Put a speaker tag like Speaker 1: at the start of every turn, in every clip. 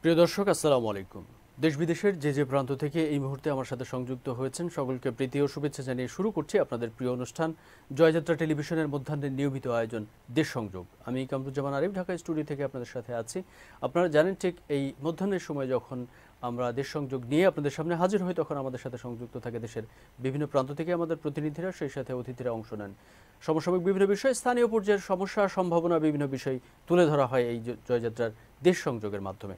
Speaker 1: প্রিয় দর্শক, আসসালামু আলাইকুম। দেশ বিদেশের যে প্রান্ত থেকে এই মুহূর্তে আমার সাথে সংযুক্ত হয়েছেন সকলকে প্রীতি ও শুভেচ্ছা জানিয়ে শুরু করছি আপনাদের প্রিয় অনুষ্ঠান জয়যাত্রা টেলিভিশনের মধ্যাহ্নের নিয়মিত আয়োজন দেশ সংযোগ। আমি কামরুজ্জামান আরিফ ঢাকা স্টুডিও থেকে আপনাদের সাথে আছি। আপনারা জানেন ঠিক এই মধ্যাহ্নের সময় যখন আমরা দেশ সংযোগ নিয়ে আপনাদের সামনে হাজির হই তখন আমাদের সাথে সংযুক্ত থাকে দেশের বিভিন্ন প্রান্ত থেকে আমাদের প্রতিনিধিরা, সেই সাথে অতিথিরা অংশ নেন। সমসাময়িক বিভিন্ন বিষয়, স্থানীয় পর্যায়ের সমস্যা, সম্ভাবনা, বিভিন্ন বিষয় তুলে ধরা হয় এই জয়যাত্রার দেশ সংযোগের মাধ্যমে।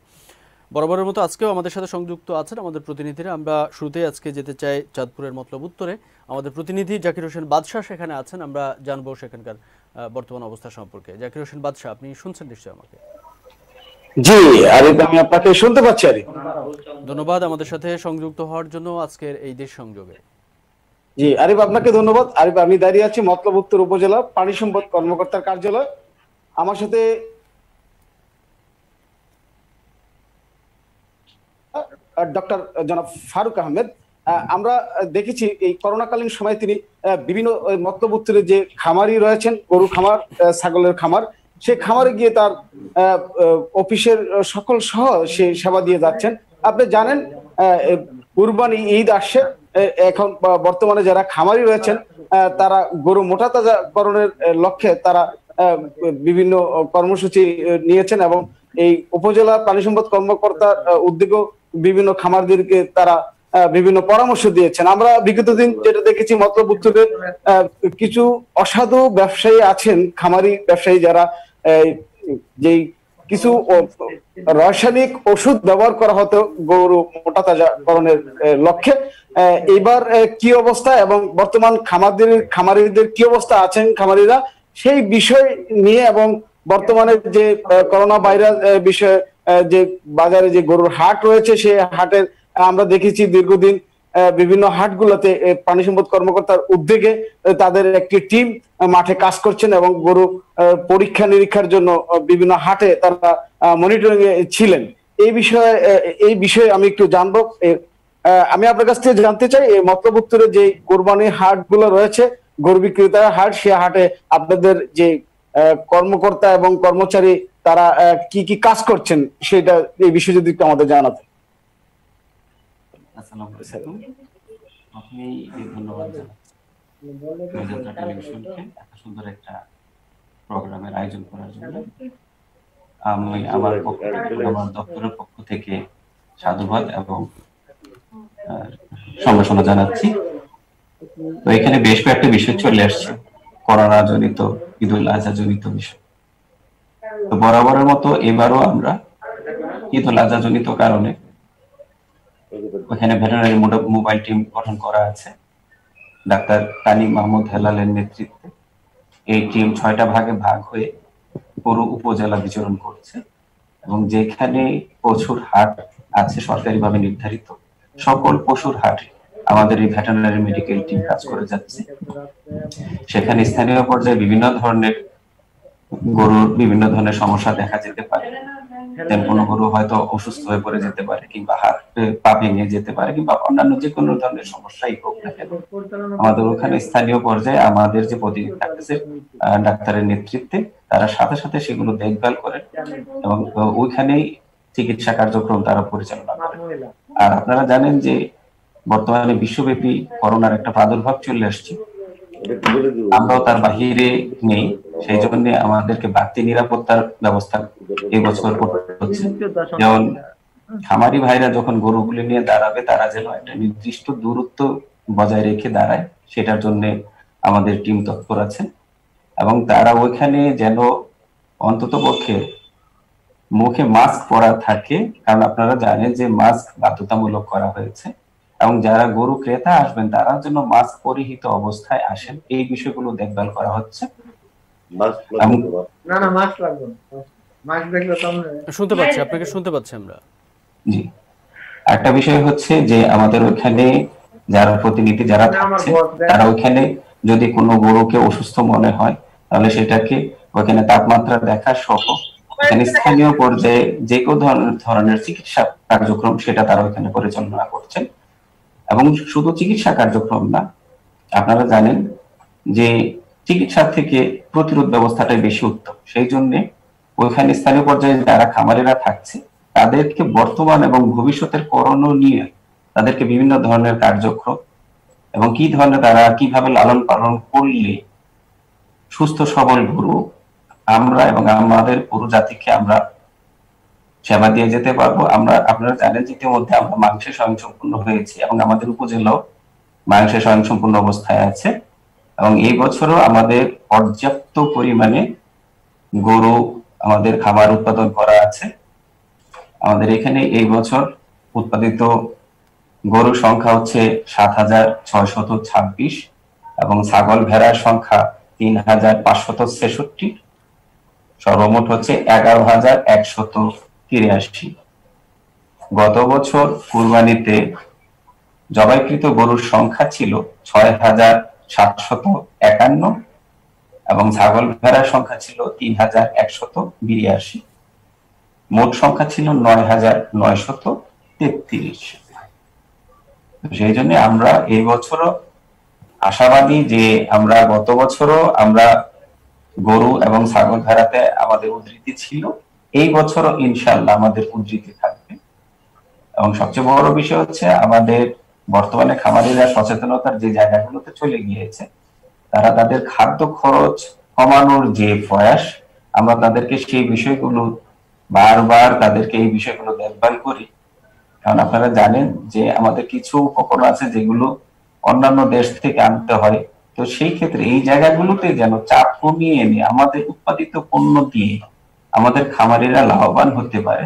Speaker 1: বরাবরের মতো আজকেও আমাদের সাথে সংযুক্ত আছেন আমাদের প্রতিনিধিরা। আমরা শুরুতেই আজকে যেতে চাই চাঁদপুরের মতলব উত্তরে। আমাদের প্রতিনিধি জাকির হোসেন বাদশাহ সেখানে আছেন। আমরা জানবো সেখানকার বর্তমান অবস্থা সম্পর্কে। জাকির হোসেন বাদশাহ, আপনি শুনছেন নিশ্চয়ই আমাকে?
Speaker 2: জি আরিফ, আমি আপনাকে শুনতে পাচ্ছি আরিফ।
Speaker 1: ধন্যবাদ আমাদের সাথে সংযুক্ত হওয়ার জন্য আজকের এই দেশ সংযোগে।
Speaker 2: জি আরিফ, আপনাকে ধন্যবাদ। আরিফ, আমি দাঁড়িয়ে আছি মতলব উত্তর উপজেলা পানি সম্পদ কর্মকর্তার কার্যালয়। আমার সাথে ডক্টর জনাব ফারুক আহমেদ। আমরা দেখেছি এই করোনাকালীন সময় তিনি বিভিন্ন মতলব উত্তরে যে খামারি রয়েছেন, গরু খামার, ছাগলের খামার, সেই খামারে গিয়ে তার অফিসের সকল সহ সে সেবা দিয়ে যাচ্ছেন। আপনি জানেন কুরবানি ঈদ আসছে। এখন বর্তমানে যারা খামারি রয়েছেন তারা গরু মোটা তাজাকরণের লক্ষ্যে তারা বিভিন্ন কর্মসূচি নিয়েছেন এবং এই উপজেলা প্রাণী সম্পদ কর্মকর্তার উদ্যোগেও বিভিন্ন খামারদেরকে তারা বিভিন্ন পরামর্শ দিয়েছেন। আমরা বিগত দিন যেটা দেখেছি মতলব উত্তরে কিছু অসাধু ব্যবসায়ী আছেন, খামারি ব্যবসায়ী, যারা যেই কিছু রাসায়নিক ওষুধ ব্যবহার করা হতো গরু মোটা তাজাকরণের লক্ষ্যে। এবার কি অবস্থা এবং বর্তমান খামারিদের কি অবস্থা আছেন খামারিরা, সেই বিষয় নিয়ে এবং বর্তমানে যে করোনা ভাইরাস বিষয়ে যে বাজারে যে গরুর হাট রয়েছে, সেই হাটের আমরা দেখেছি দীর্ঘদিন বিভিন্ন হাটগুলোতে প্রাণী সম্পদ কর্মকর্তার উদ্যোগে তাদের একটি টিম মাঠে কাজ করছেন এবং গরু পরীক্ষা নিরীক্ষার জন্য বিভিন্ন হাটে তারা মনিটরিং এ ছিলেন। এই বিষয়ে আমি একটু জানবো। আমি আপনার কাছ থেকে জানতে চাই এই মতলব উত্তরে যে কোরবানির হাট গুলো রয়েছে, গরু বিক্রেতার হাট, সে হাটে আপনাদের যে কর্মকর্তা এবং কর্মচারী তারা কি কি কাজ করছেন, সেটা এই বিষয়ে যদি একটু আমাদের জানাতেন।
Speaker 3: আসসালামু আলাইকুম। আপনি ধন্যবাদ জয়যাত্রা টেলিভিশনকে এত সুন্দর একটা প্রোগ্রামের আয়োজন করার জন্য। আমি আমার দপ্তরের পক্ষ থেকে সাধুবাদ এবং সম্ভাষণা জানাচ্ছি। তো এখানে বেশ কয়েকটা বিষয় চলে আসছে, করোনা জনিত, ঈদুল আজহা জনিত বিষয়। তো বরাবরের মতো এবারও আমরা ঈদুল আজহা জনিত কারণে ওখানে ভেটেরিনারি মোবাইল টিম গঠন করা আছে ডাক্তার তানিম মাহমুদ হেলালের নেতৃত্বে। এই টিম 6টা ভাগে ভাগ হয়ে পুরো উপজেলা বিচরণ করছে এবং যেখানে পশুর হাট আছে সরকারিভাবে নির্ধারিত, সকল পশুর হাটে আমাদের এই ভেটেরিনারি মেডিকেল টিম কাজ করে যাচ্ছে। সেখানে স্থানীয় পর্যায়ে বিভিন্ন ধরনের গরুর বিভিন্ন ধরনের সমস্যা দেখা যেতে পারে। কোনো গরু হয়তো অসুস্থ হয়ে পড়ে যেতে পারে, কিংবা হাত পা ভেঙে যেতে পারে, কিংবা অন্যান্য যে কোনো ধরনের সমস্যাই হোক না কেন, আমাদের ওখানে স্থানীয় পর্যায়ে আমাদের যে প্রতিনিধি থাকতেছে ডাক্তারের নেতৃত্বে, তারা সাথে সাথে সেগুলো দেখভাল করেন এবং ওইখানেই চিকিৎসা কার্যক্রম তারা পরিচালনা করেন। আর আপনারা জানেন যে বর্তমানে বিশ্বব্যাপী করোনার একটা প্রাদুর্ভাব চলে আসছে, আমরাও তার বাহিরে নেই। সেই জন্য আমাদেরকে বাড়তি নিরাপত্তার ব্যবস্থা এবছর করতে হচ্ছে। যেমন খামারি ভাইরা যখন গরুগুলি নিয়ে দাঁড়াবে, তারা যেন একটা নির্দিষ্ট দূরত্ব বজায় রেখে দাঁড়ায়, সেটার জন্য আমাদের টিম তৎপর আছে। এবং তারা ওইখানে যেন অন্তত পক্ষে মুখে মাস্ক পরা থাকে, কারণ আপনারা জানেন যে মাস্ক বাধ্যতামূলক করা হয়েছে, এবং যারা গরু ক্রেতা আসবেন তারা যেন মাস্ক পরিহিত অবস্থায় আসেন, এই বিষয়গুলো দেখভাল করা হচ্ছে।
Speaker 1: শুনতে পাচ্ছি, আপনাকে শুনতে পাচ্ছি আমরা।
Speaker 3: জি, একটা বিষয় হচ্ছে যে আমাদের ওখানে যারা প্রতিনিধি যারা থাকছে, তারা ওখানে যদি কোনো গরুকে অসুস্থ মনে হয় তাহলে সেটাকে ওখানে তাপমাত্রা দেখা সহ এখানে স্থানীয় পর্যায়ে যে কোনো ধরনের চিকিৎসা কার্যক্রম সেটা তারা ওখানে পরিচালনা করছেন। এবং শুধু চিকিৎসা কার্যক্রম না, আপনারা জানেন যে চিকিৎসা থেকে প্রতিরোধ ব্যবস্থাটাই বেশি উত্তম। সেই জন্য ওইখানে স্থানীয় পর্যায়ে যারা খামারিরা থাকছে তাদেরকে বর্তমান এবং ভবিষ্যতের করণীয় নিয়ে তাদেরকে বিভিন্ন ধরনের কার্যক্রম এবং কি ধরনের তারা কিভাবে লালন পালন করলে সুস্থ সবল গরু আমরা এবং আমাদের পুরো জাতিকে আমরা সেবা দিয়ে যেতে পারবো। আপনারা জানেন যে ইতিমধ্যে আমরা মাংসে স্বয়ংসম্পূর্ণ হয়েছি এবং আমাদের উপজেলাও মাংসে স্বয়ংসম্পূর্ণ অবস্থায় আছে এবং এই বছরও আমাদের পর্যাপ্ত পরিমাণে গরু আমাদের খামার উৎপাদন করা আছে। আমাদের এখানে এই বছর উৎপাদিত গরুর সংখ্যা হচ্ছে ৭,৬২৬ এবং ছাগল ভেড়ার সংখ্যা ৩,৫৬৬, সর্বমোট হচ্ছে ১১,১৮৩। গত বছর কুরবানিতে জবাইকৃত গরুর সংখ্যা ছিল ৬,৭৫১ এবং ছাগল ভেড়ার সংখ্যা ছিল ৩,১৮২। মোট সংখ্যা ছিল ৯,৯৩৩। সেই জন্য আমরা এই বছরও আশাবাদী যে আমরা গত বছরও আমরা গরু এবং ছাগল ভেড়াতে আমাদের উদ্ধৃতি ছিল, এই বছরও ইনশাআল্লাহ আমাদের উদ্ধৃতি থাকবে। এবং সবচেয়ে বড় বিষয় হচ্ছে আমাদের বর্তমানে খামারিরা সচেতনতার যে জায়গাগুলোতে চলে গিয়েছে, তারা তাদের খাদ্য খরচ কমানোর যে প্রয়াস, আমরা তাদেরকে সেই বিষয়গুলো বারবার তাদেরকে এই বিষয়গুলো দেখভাল করি। কারণ আপনারা জানেন যে আমাদের কিছু উপকরণ আছে যেগুলো অন্যান্য দেশ থেকে আনতে হয়, তো সেই ক্ষেত্রে এই জায়গাগুলোতে যেন চাপ কমিয়ে এনে আমাদের উৎপাদিত পণ্য দিয়ে আমাদের খামারিরা লাভবান হতে পারে,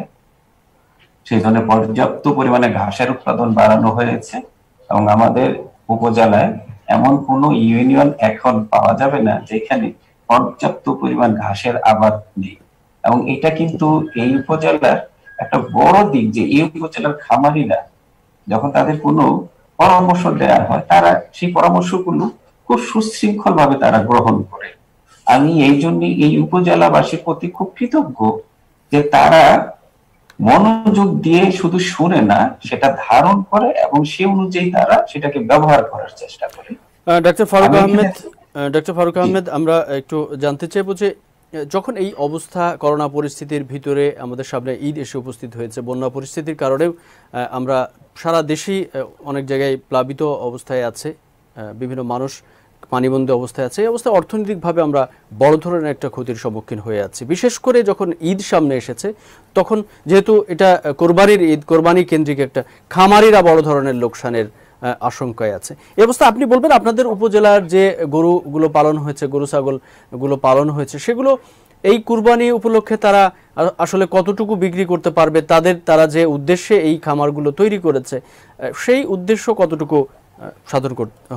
Speaker 3: সেই জন্য পর্যাপ্ত পরিমাণে ঘাসের উৎপাদন বাড়ানো হয়েছে। এবং আমাদের উপজেলায় এমন কোনো ইউনিয়ন এখন পাওয়া যাবে না যেখানে পর্যাপ্ত পরিমাণ ঘাসের আবাদ নেই। এবং এটা কিন্তু এই উপজেলার একটা বড় দিক যে এই উপজেলার খামারিরা যখন তাদের কোনো পরামর্শ দেওয়া হয়, তারা সেই পরামর্শগুলো খুব সুশৃঙ্খল ভাবে তারা গ্রহণ করে। আমি এই জন্য এই উপজেলাবাসীর প্রতি খুব কৃতজ্ঞ যে তারা মনোযোগ দিয়ে শুধু শুনে না, সেটা ধারণ করে এবং সে অনুযায়ী তারা সেটাকে ব্যবহার করার চেষ্টা করে।
Speaker 1: ডক্টর ফারুক আহমেদ, আমরা একটু জানতে চাইবো যে যখন এই অবস্থা করোনা পরিস্থিতির ভিতরে আমাদের সামনে ঈদ এসে উপস্থিত হয়েছে, বন্যা পরিস্থিতির কারণেও আমরা সারা দেশেই অনেক জায়গায় প্লাবিত অবস্থায় আছে, বিভিন্ন মানুষ পানিবন্দী অবস্থায় আছে। এই অবস্থায় অর্থনৈতিকভাবে আমরা বড় ধরনের একটা ক্ষতির সম্মুখীন হয়ে আছি। বিশেষ করে যখন ঈদ সামনে এসেছে, তখন যেহেতু এটা কোরবানির ঈদ, কোরবানি কেন্দ্রিক একটা খামারিরা বড় ধরনের লোকসানের আশঙ্কায় আছে। এই অবস্থা আপনি বলবেন আপনাদের উপজেলার যে গরুগুলো পালন হয়েছে, গরু ছাগলগুলো পালন হয়েছে, সেগুলো এই কুরবানি উপলক্ষে তারা আসলে কতটুকু বিক্রি করতে পারবে, তারা যে উদ্দেশ্যে এই খামারগুলো তৈরি করেছে সেই উদ্দেশ্য কতটুকু সাধন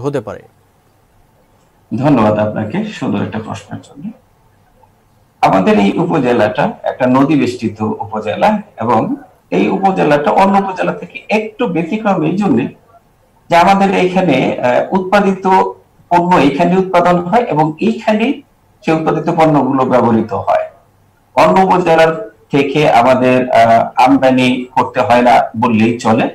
Speaker 1: হতে পারে?
Speaker 3: ধন্যবাদ আপনাকে সুন্দর একটা প্রশ্নের জন্য। আমাদের এই উপজেলাটা একটা নদী বেষ্টিত উপজেলা এবং এই উপজেলাটা অন্য উপজেলা থেকে একটু ব্যতিক্রম এই জন্য যে আমাদের এখানে উৎপাদিত পণ্য এখানে উৎপাদন হয় এবং এইখানে সে উৎপাদিত পণ্যগুলো ব্যবহৃত হয়। অন্য উপজেলার থেকে আমাদের আমদানি করতে হয় না বললেই চলে,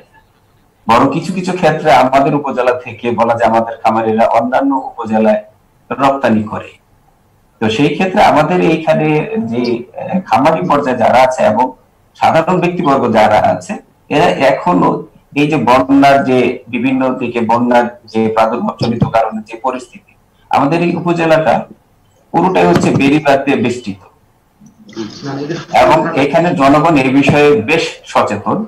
Speaker 3: বড় কিছু কিছু ক্ষেত্রে আমাদের উপজেলা থেকে বলা যায় আমাদের খামারিরা অন্যান্য উপজেলায় রপ্তানি করে। তো সেই ক্ষেত্রে আমাদের এইখানে যে খামারি পর্যায়ে যারা আছে এবং সাধারণ ব্যক্তিবর্গ যারা আছে, এরা এখনো এই যে বন্যার যে বিভিন্ন দিকে বন্যার যে প্রাদুর্ভাব জনিত কারণে যে পরিস্থিতি, আমাদের এই উপজেলাটা পুরোটাই হচ্ছে বেড়িবাঁধ দিয়ে বেষ্টিত এবং এখানে জনগণ এই বিষয়ে বেশ সচেতন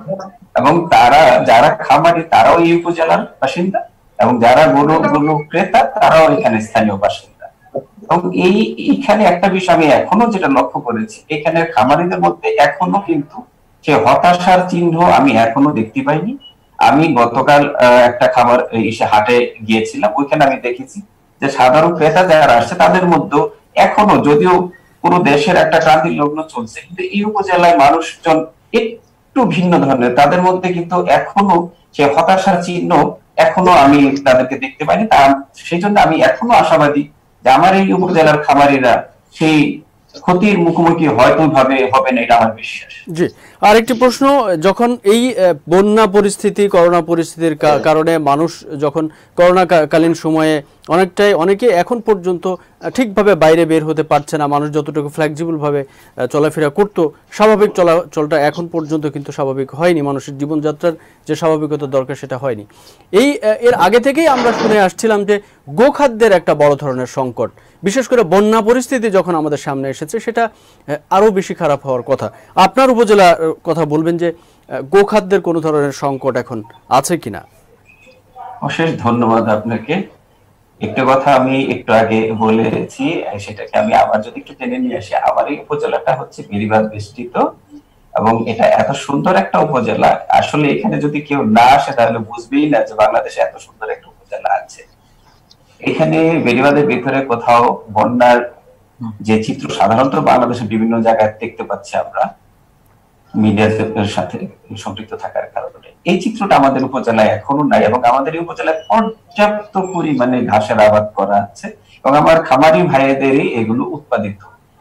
Speaker 3: এবং তারা যারা খামারি তারাও এই উপজেলার বাসিন্দা এবং যারা গরু ক্রেতা তারাও এখানে স্থানীয় বাসিন্দা। এবং এইখানে একটা বিষয় আমি এখনো যেটা লক্ষ্য করেছি, এখানে খামারিদের মধ্যে এখনো কিন্তু সে হতাশার চিহ্ন আমি এখনো দেখতে পাইনি। আমি গতকাল একটা খাবার এসে হাটে গিয়েছিলাম, ওইখানে আমি দেখেছি যে সাধারণ ক্রেতা যারা আসছে তাদের মধ্যে এখনো, যদিও পুরো দেশের একটা ক্রান্তির লগ্ন চলছে, কিন্তু এই উপজেলায় মানুষজন একটু ভিন্ন ধরনের, তাদের মধ্যে কিন্তু এখনো সে হতাশার চিহ্ন এখনো আমি তাদেরকে দেখতে পাইনি। সেই জন্য আমি এখনো আশাবাদী যে আমার এই উপজেলার খামারিরা সেই ক্ষতির মুখোমুখি হয়তো ভাবে হবে না, এটা আমার বিশ্বাস।
Speaker 1: জি, আর একটি প্রশ্ন, যখন এই বন্যা পরিস্থিতি, করোনা পরিস্থিতির কারণে মানুষ যখন করোনা কালীন সময়ে অনেকে এখন পর্যন্ত ঠিকভাবে বাইরে বের হতে পারছে না। মানুষ যতটুকু ফ্লেক্সিবলভাবে চলাফেরা করতো, স্বাভাবিক চলাচলটা এখন পর্যন্ত কিন্তু স্বাভাবিক হয়নি। মানুষের জীবনযাত্রার যে স্বাভাবিকতা দরকার সেটা হয়নি। এর আগে থেকেই আমরা শুনে আসছিলাম যে গোখাদ্যের একটা বড় ধরনের সংকট, বিশেষ করে বন্যা পরিস্থিতি যখন আমাদের সামনে এসেছে সেটা আরও বেশি খারাপ হওয়ার কথা। আপনার উপজেলার কথা বলবেন যে গোখাদ্যের কোনো ধরনের সংকট এখন আছে কিনা?
Speaker 3: অশেষ ধন্যবাদ আপনাকে। একটা কথা আমি একটু আগে বলেছি, সেটাকে আমি আবার যদি একটু টেনে নিয়ে আসি। আমার এই উপজেলাটা হচ্ছে বেড়িবাঁধ বেষ্টিত এবং এটা এত সুন্দর একটা উপজেলা, আসলে এখানে যদি কেউ না আসে তাহলে বুঝবেই না যে বাংলাদেশে এত সুন্দর একটা উপজেলা আছে। এখানে বেড়িবাঁধের ভিতরে কোথাও বন্যার যে চিত্র সাধারণত বাংলাদেশের বিভিন্ন জায়গায় দেখতে পাচ্ছি আমরা মিডিয়ার সাথে সম্পৃক্ত থাকার কারণে, এই চিত্রটা আমাদের উপজেলায় এখনো নাই। এবং আমাদের এই উপজেলায় পর্যাপ্ত পরিমাণে ঘাসের আবাদ করা আছে এবং আমার খামারি ভাইদেরই এগুলো উৎপাদিত।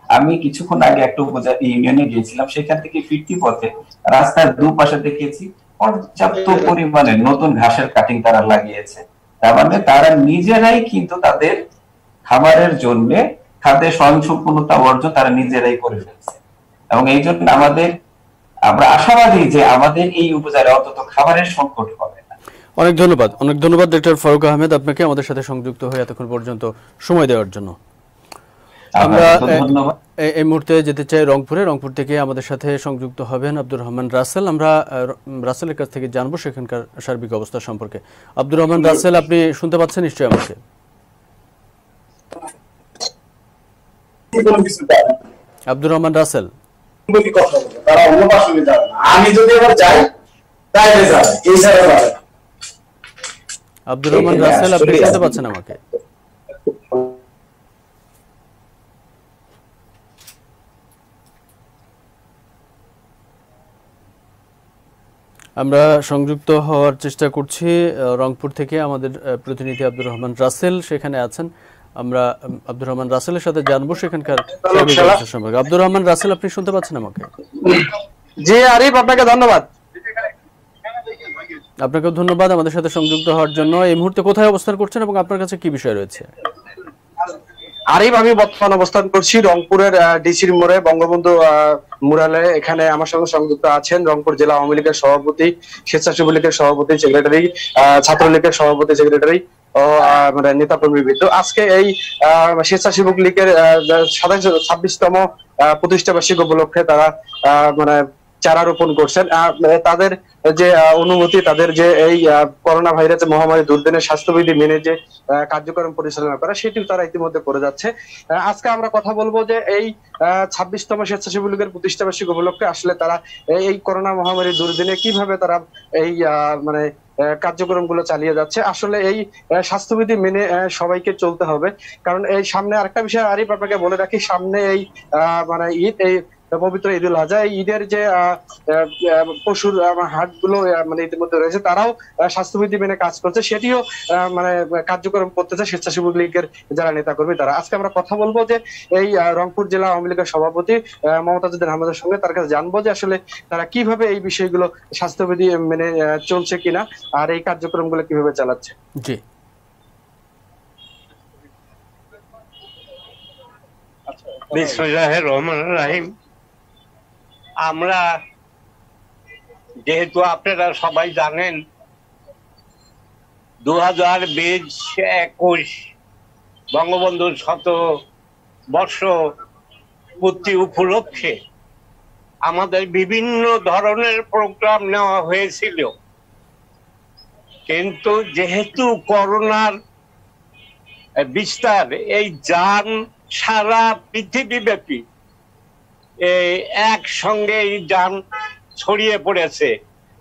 Speaker 3: আমি কিছুক্ষণ আগে একটা উপজেলা ইউনিয়নে গিয়েছিলাম, সেখান থেকে ফিরতি পথে রাস্তার দুপাশে দেখেছি পর্যাপ্ত পরিমাণে নতুন ঘাসের কাটিং তারা লাগিয়েছে। তার মানে তারা নিজেরাই কিন্তু তাদের খামারের জন্য খাদ্যের স্বয়ংসম্পূর্ণতা অর্জন তারা নিজেরাই করে ফেলছে। এবং এই জন্য আমরা আশাবাদী যে আমাদের এই উপজেলায় অন্তত খাবারের সংকট হবে না।
Speaker 1: অনেক ধন্যবাদ ডক্টর ফারুক আহমেদ আপনাকে আমাদের সাথে সংযুক্ত হয়ে এতক্ষণ পর্যন্ত সময় দেওয়ার জন্য। আমরা এই মুহূর্তে যেতে চাই রংপুর থেকে আমাদের সাথে সংযুক্ত হবেন আব্দুর রহমান রাসেল। আমরা রাসেলের কাছ থেকে জানবো সেখানকার সার্বিক অবস্থা সম্পর্কে। আব্দুর রহমান রাসেল, আপনি শুনতে পাচ্ছেন নিশ্চয়ই আমাকে? আব্দুর রহমান রাসেল,
Speaker 4: আমি যদি এবার যাই তাইলে যাবে, এই ছাড়া যাবে।
Speaker 1: আব্দুর রহমান রাসেল, আপনি শুনতে পাচ্ছেন আমাকে? আমরা সংযুক্ত হওয়ার চেষ্টা করছি রংপুর থেকে। আমাদের প্রতিনিধি আব্দুর রহমান রাসেল সেখানে আছেন। আমরা আব্দুর রহমান রাসেলের সাথে জানবো সেখানকার সম্পর্কে। আব্দুর রহমান রাসেল, আপনি শুনতে পাচ্ছেন আমাকে?
Speaker 4: জি আরিফ, আপনাকে ধন্যবাদ।
Speaker 1: আপনাকেও ধন্যবাদ আমাদের সাথে সংযুক্ত হওয়ার জন্য। এই মুহূর্তে কোথায় অবস্থান করছেন এবং আপনার কাছে কি বিষয় রয়েছে?
Speaker 4: আরিফ, আমি বর্তমান অবস্থান করছি রংপুরের ডিসির মোড়ে, বঙ্গবন্ধু মুরালে। এখানে আমার সঙ্গে সংযুক্ত আছেন রংপুর জেলা আওয়ামী লীগের সভাপতি, স্বেচ্ছাসেবী লীগের সভাপতি সেক্রেটারি, ছাত্রলীগের সভাপতি সেক্রেটারি ও মানে নেতাকর্মীবৃন্দ। আজকে এই স্বেচ্ছাসেবক লীগের 26তম প্রতিষ্ঠা বার্ষিকী উপলক্ষে তারা মানে চারা রোপণ করছেন। তাদের যে অনুমতি, তাদের যে এই করোনা ভাইরাস মহামারী দুর্দিনের স্বাস্থ্যবিধি মেনে যে কার্যক্রম পরিচালনা করা, সেটিও তারা ইতিমধ্যে করে যাচ্ছে। আজকে আমরা কথা বলবো যে এই 26তম স্বেচ্ছাসেবী লীগের প্রতিষ্ঠা বার্ষিকী উপলক্ষে আসলে তারা এই করোনা মহামারী দুর্দিনে কিভাবে তারা এই মানে কার্যক্রম গুলো চালিয়ে যাচ্ছে। আসলে এই স্বাস্থ্যবিধি মেনে সবাইকে চলতে হবে, কারণ এই সামনে আরেকটা বিষয় আরিফ আপনাকে বলে রাখি, সামনে এই মানে ঈদ, এই পবিত্র ঈদুল আজহা, ঈদের যে পশুর হাট গুলো মানে ইতিমধ্যে রয়েছে, তারাও স্বাস্থ্যবিধি মেনে কাজ করছে, সেটিও মানে কার্যক্রম করতেছে স্বেচ্ছাসেবী লীগের যারা নেতা কর্মী তারা। আজকে আমরা কথা বলবো যে এই রংপুর জেলা আওয়ামী লীগের সভাপতি মমতাজউদ্দিন আহমেদের সঙ্গে, তার কাছে জানবো যে আসলে তারা কিভাবে এই বিষয়গুলো স্বাস্থ্যবিধি মেনে চলছে কিনা আর এই কার্যক্রম গুলো কিভাবে চালাচ্ছে।
Speaker 1: জি,
Speaker 5: বিসমিল্লাহির রহমানির রহিম। আমরা যেহেতু আপনারা সবাই জানেন 2020-21 বঙ্গবন্ধুর 100 পূর্তি উপলক্ষে আমাদের বিভিন্ন ধরনের প্রোগ্রাম নেওয়া হয়েছিল, কিন্তু যেহেতু করোনার বিস্তার, এই জান সারা পৃথিবীব্যাপী একসঙ্গে এই জান ছড়িয়ে পড়েছে,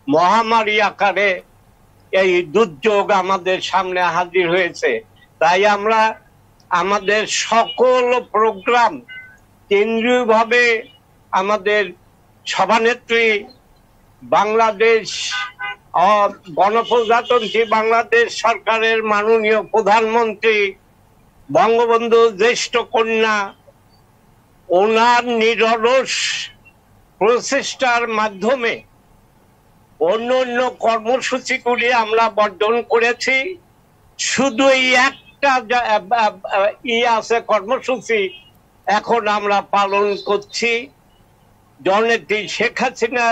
Speaker 5: মহামারী আকারে এই দুর্যোগ আমাদের সামনে হাজির হয়েছে। তাই আমরা আমাদের সকল প্রোগ্রাম কেন্দ্রীয়ভাবে আমাদের সভানেত্রী বাংলাদেশ গণপ্রজাতন্ত্রী বাংলাদেশ সরকারের মাননীয় প্রধানমন্ত্রী বঙ্গবন্ধু জ্যেষ্ঠ কন্যা, ওনার নিরলস প্রচেষ্টার মাধ্যমে অন্য কর্মসূচিগুলি আমরা বর্জন করেছি। শুধু এই একটা আছে কর্মসূচি এখন আমরা পালন করছি। জননেত্রী শেখ হাসিনা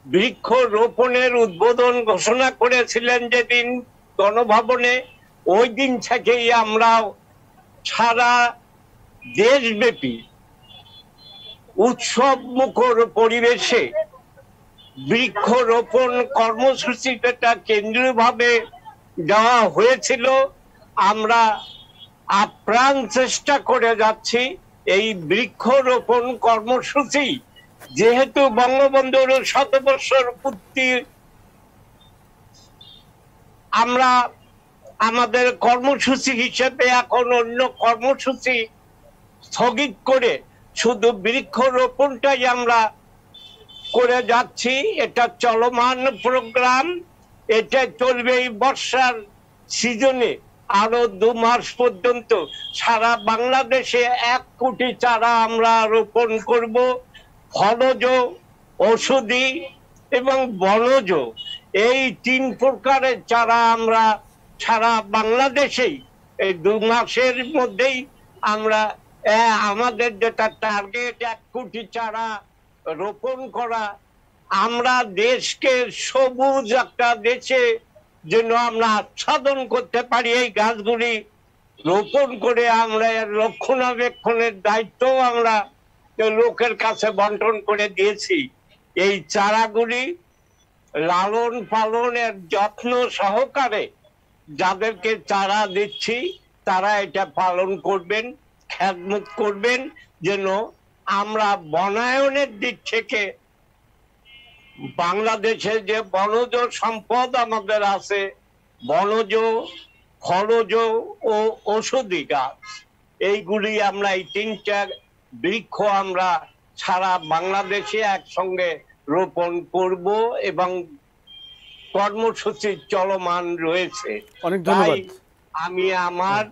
Speaker 5: বৃক্ষ রোপণের উদ্বোধন ঘোষণা করেছিলেন যেদিন গণভবনে, ওই দিন থেকেই আমরা সারা দেশব্যাপী উৎসব মুখর পরিবেশে বৃক্ষরোপণ কর্মসূচিটা কেন্দ্রীয়ভাবে দেওয়া হয়েছিল। আমরা আপ্রাণ চেষ্টা করে যাচ্ছি এই বৃক্ষরোপণ কর্মসূচি, যেহেতু বঙ্গবন্ধুর শতবর্ষর পূর্তি, আমরা আমাদের কর্মসূচি হিসেবে এখন অন্য কর্মসূচি স্থগিত করে শুধু বৃক্ষরোপণটাই আমরা করে যাচ্ছি। এটা চলমান প্রোগ্রাম, এটা চলবে এই বর্ষার সিজনে আরো 2 মাস পর্যন্ত। সারা বাংলাদেশে 1 কোটি চারা আমরা রোপণ করব। ফলজ, ঔষধি এবং বনজ, এই 3 প্রকারের চারা আমরা সারা বাংলাদেশেই এই 2 মাসের মধ্যেই আমরা আমাদের যেটা টার্গেট 1 কোটি চারা রোপণ করা। আমরা দেশকে সবুজ একটা দেশে যেন আমরা আচ্ছাদন করতে পারি, এই গাছগুলি রোপণ করে আমরা এর রক্ষণাবেক্ষণের দায়িত্ব আমরা লোকের কাছে বন্টন করে দিয়েছি। এই চারাগুলি লালন পালনের যত্ন সহকারে যাদেরকে চারা দিচ্ছি তারা এটা পালন করবেন, খেদমত করবেন, যেন আমরা বনায়নের দিক থেকে বাংলাদেশে যে বনজ সম্পদ আমাদের আছে, বনজ, ফলজ ও ঔষধি গাছ, এইগুলি আমরা এই 3টা বৃক্ষ আমরা সারা বাংলাদেশে একসঙ্গে রোপণ করব এবং কর্মসূচি চলমান রয়েছে।
Speaker 1: অনেক ধন্যবাদ।
Speaker 5: আমি আমার